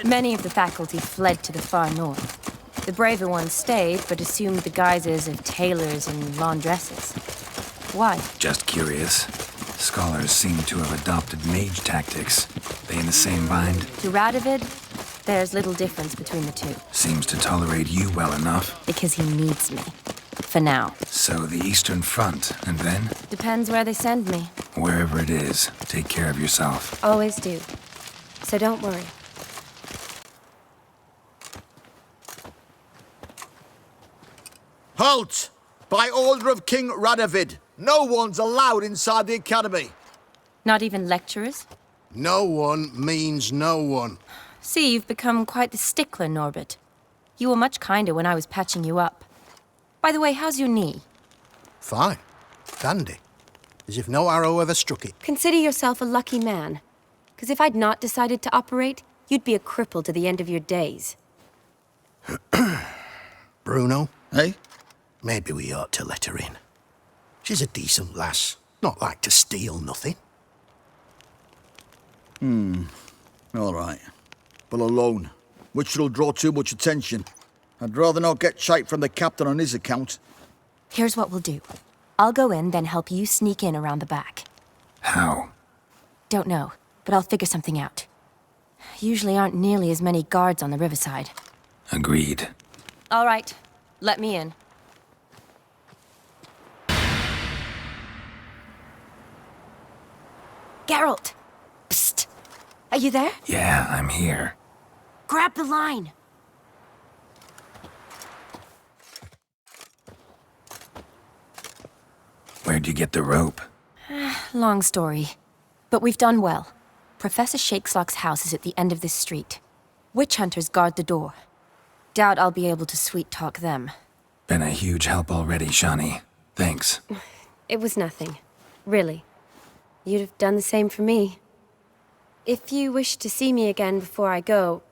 Many of the faculty fled to the far north. The braver ones stayed, but assumed the guises of tailors and laundresses. Why? Just curious. Scholars seem to have adopted mage tactics. They in the same bind? To Radovid, there's little difference between the two. Seems to tolerate you well enough. Because he needs me. For now. So the Eastern Front, and then? Depends where they send me. Wherever it is, take care of yourself. Always do. So don't worry. Halt! By order of King Radovid, no one's allowed inside the Academy. Not even lecturers? No one means no one. See, you've become quite the stickler, Norbert. You were much kinder when I was patching you up. By the way, how's your knee? Fine. Dandy. As if no arrow ever struck it. Consider yourself a lucky man. Because if I'd not decided to operate, You'd be a cripple to the end of your days. Bruno? Hey? Maybe we ought to let her in. She's a decent lass. Not like to steal nothing. All right. But alone. Which will draw too much attention. I'd rather not get shite from the captain on his account. Here's what we'll do. I'll go in, then help you sneak in around the back. How? Don't know, but I'll figure something out. Usually aren't nearly as many guards on the riverside. Agreed. All right, let me in. Geralt! Psst! Are you there? Yeah, I'm here. Grab the line! Where'd you get the rope? Long story. But we've done well. Professor Shakeslock's house is at the end of this street. Witch hunters guard the door. Doubt I'll be able to sweet-talk them. Been a huge help already, Shani. Thanks. It was nothing. Really. You'd have done the same for me. If you wish to see me again before I go,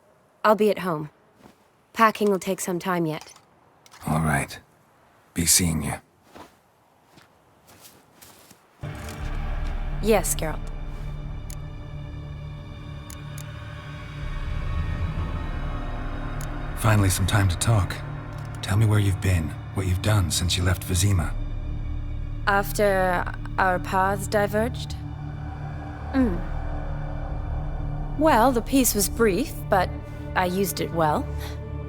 I'll be at home. Packing will take some time yet. All right. Be seeing you. Yes, Geralt. Finally some time to talk. Tell me where you've been, what you've done since you left Vizima. After our paths diverged? Well, the peace was brief, but I used it well.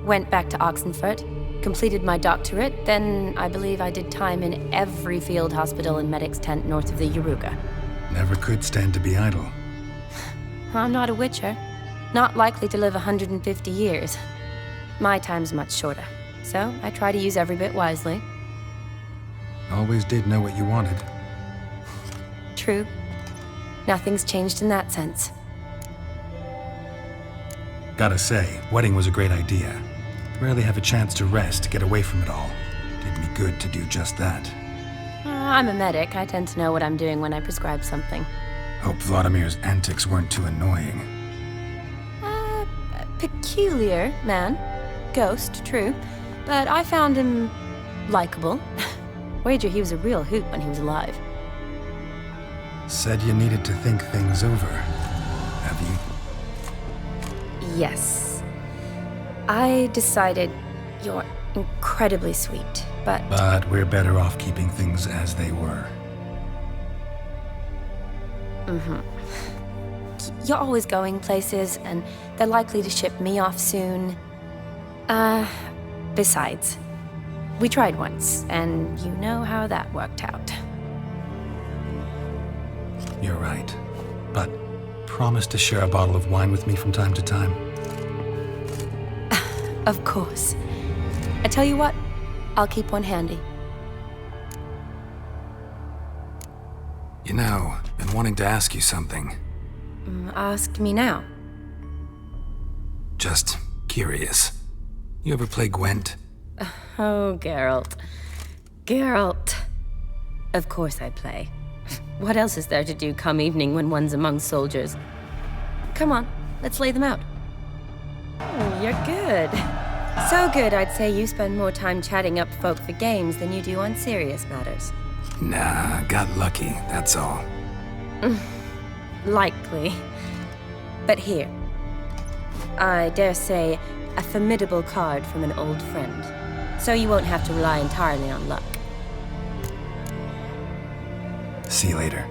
Went back to Oxenfurt, completed my doctorate, then I believe I did time in every field hospital and medic's tent north of the Yaruga. Never could stand to be idle. I'm not a witcher. Not likely to live 150 years. My time's much shorter, so I try to use every bit wisely. Always did know what you wanted. True. Nothing's changed in that sense. Gotta say, wedding was a great idea. Rarely have a chance to rest, get away from it all. Did me good to do just that. I'm a medic. I tend to know what I'm doing when I prescribe something. Hope Vladimir's antics weren't too annoying. Peculiar man. Ghost, true. But I found him likable. Wager he was a real hoot when he was alive. Said you needed to think things over. Have you? Yes. I decided you're incredibly sweet, but... But we're better off keeping things as they were. You're always going places, and they're likely to ship me off soon. Besides, we tried once, and you know how that worked out. You're right. But promise to share a bottle of wine with me from time to time? Of course. I tell you what, I'll keep one handy. You know, been wanting to ask you something. Ask me now. Just curious. You ever play Gwent? Oh, Geralt. Geralt. Of course I play. What else is there to do come evening when one's among soldiers? Come on, let's lay them out. Oh, you're good. So good, I'd say you spend more time chatting up folk for games than you do on serious matters. Nah, got lucky, that's all. Likely. But here. I dare say, a formidable card from an old friend. So you won't have to rely entirely on luck. See you later.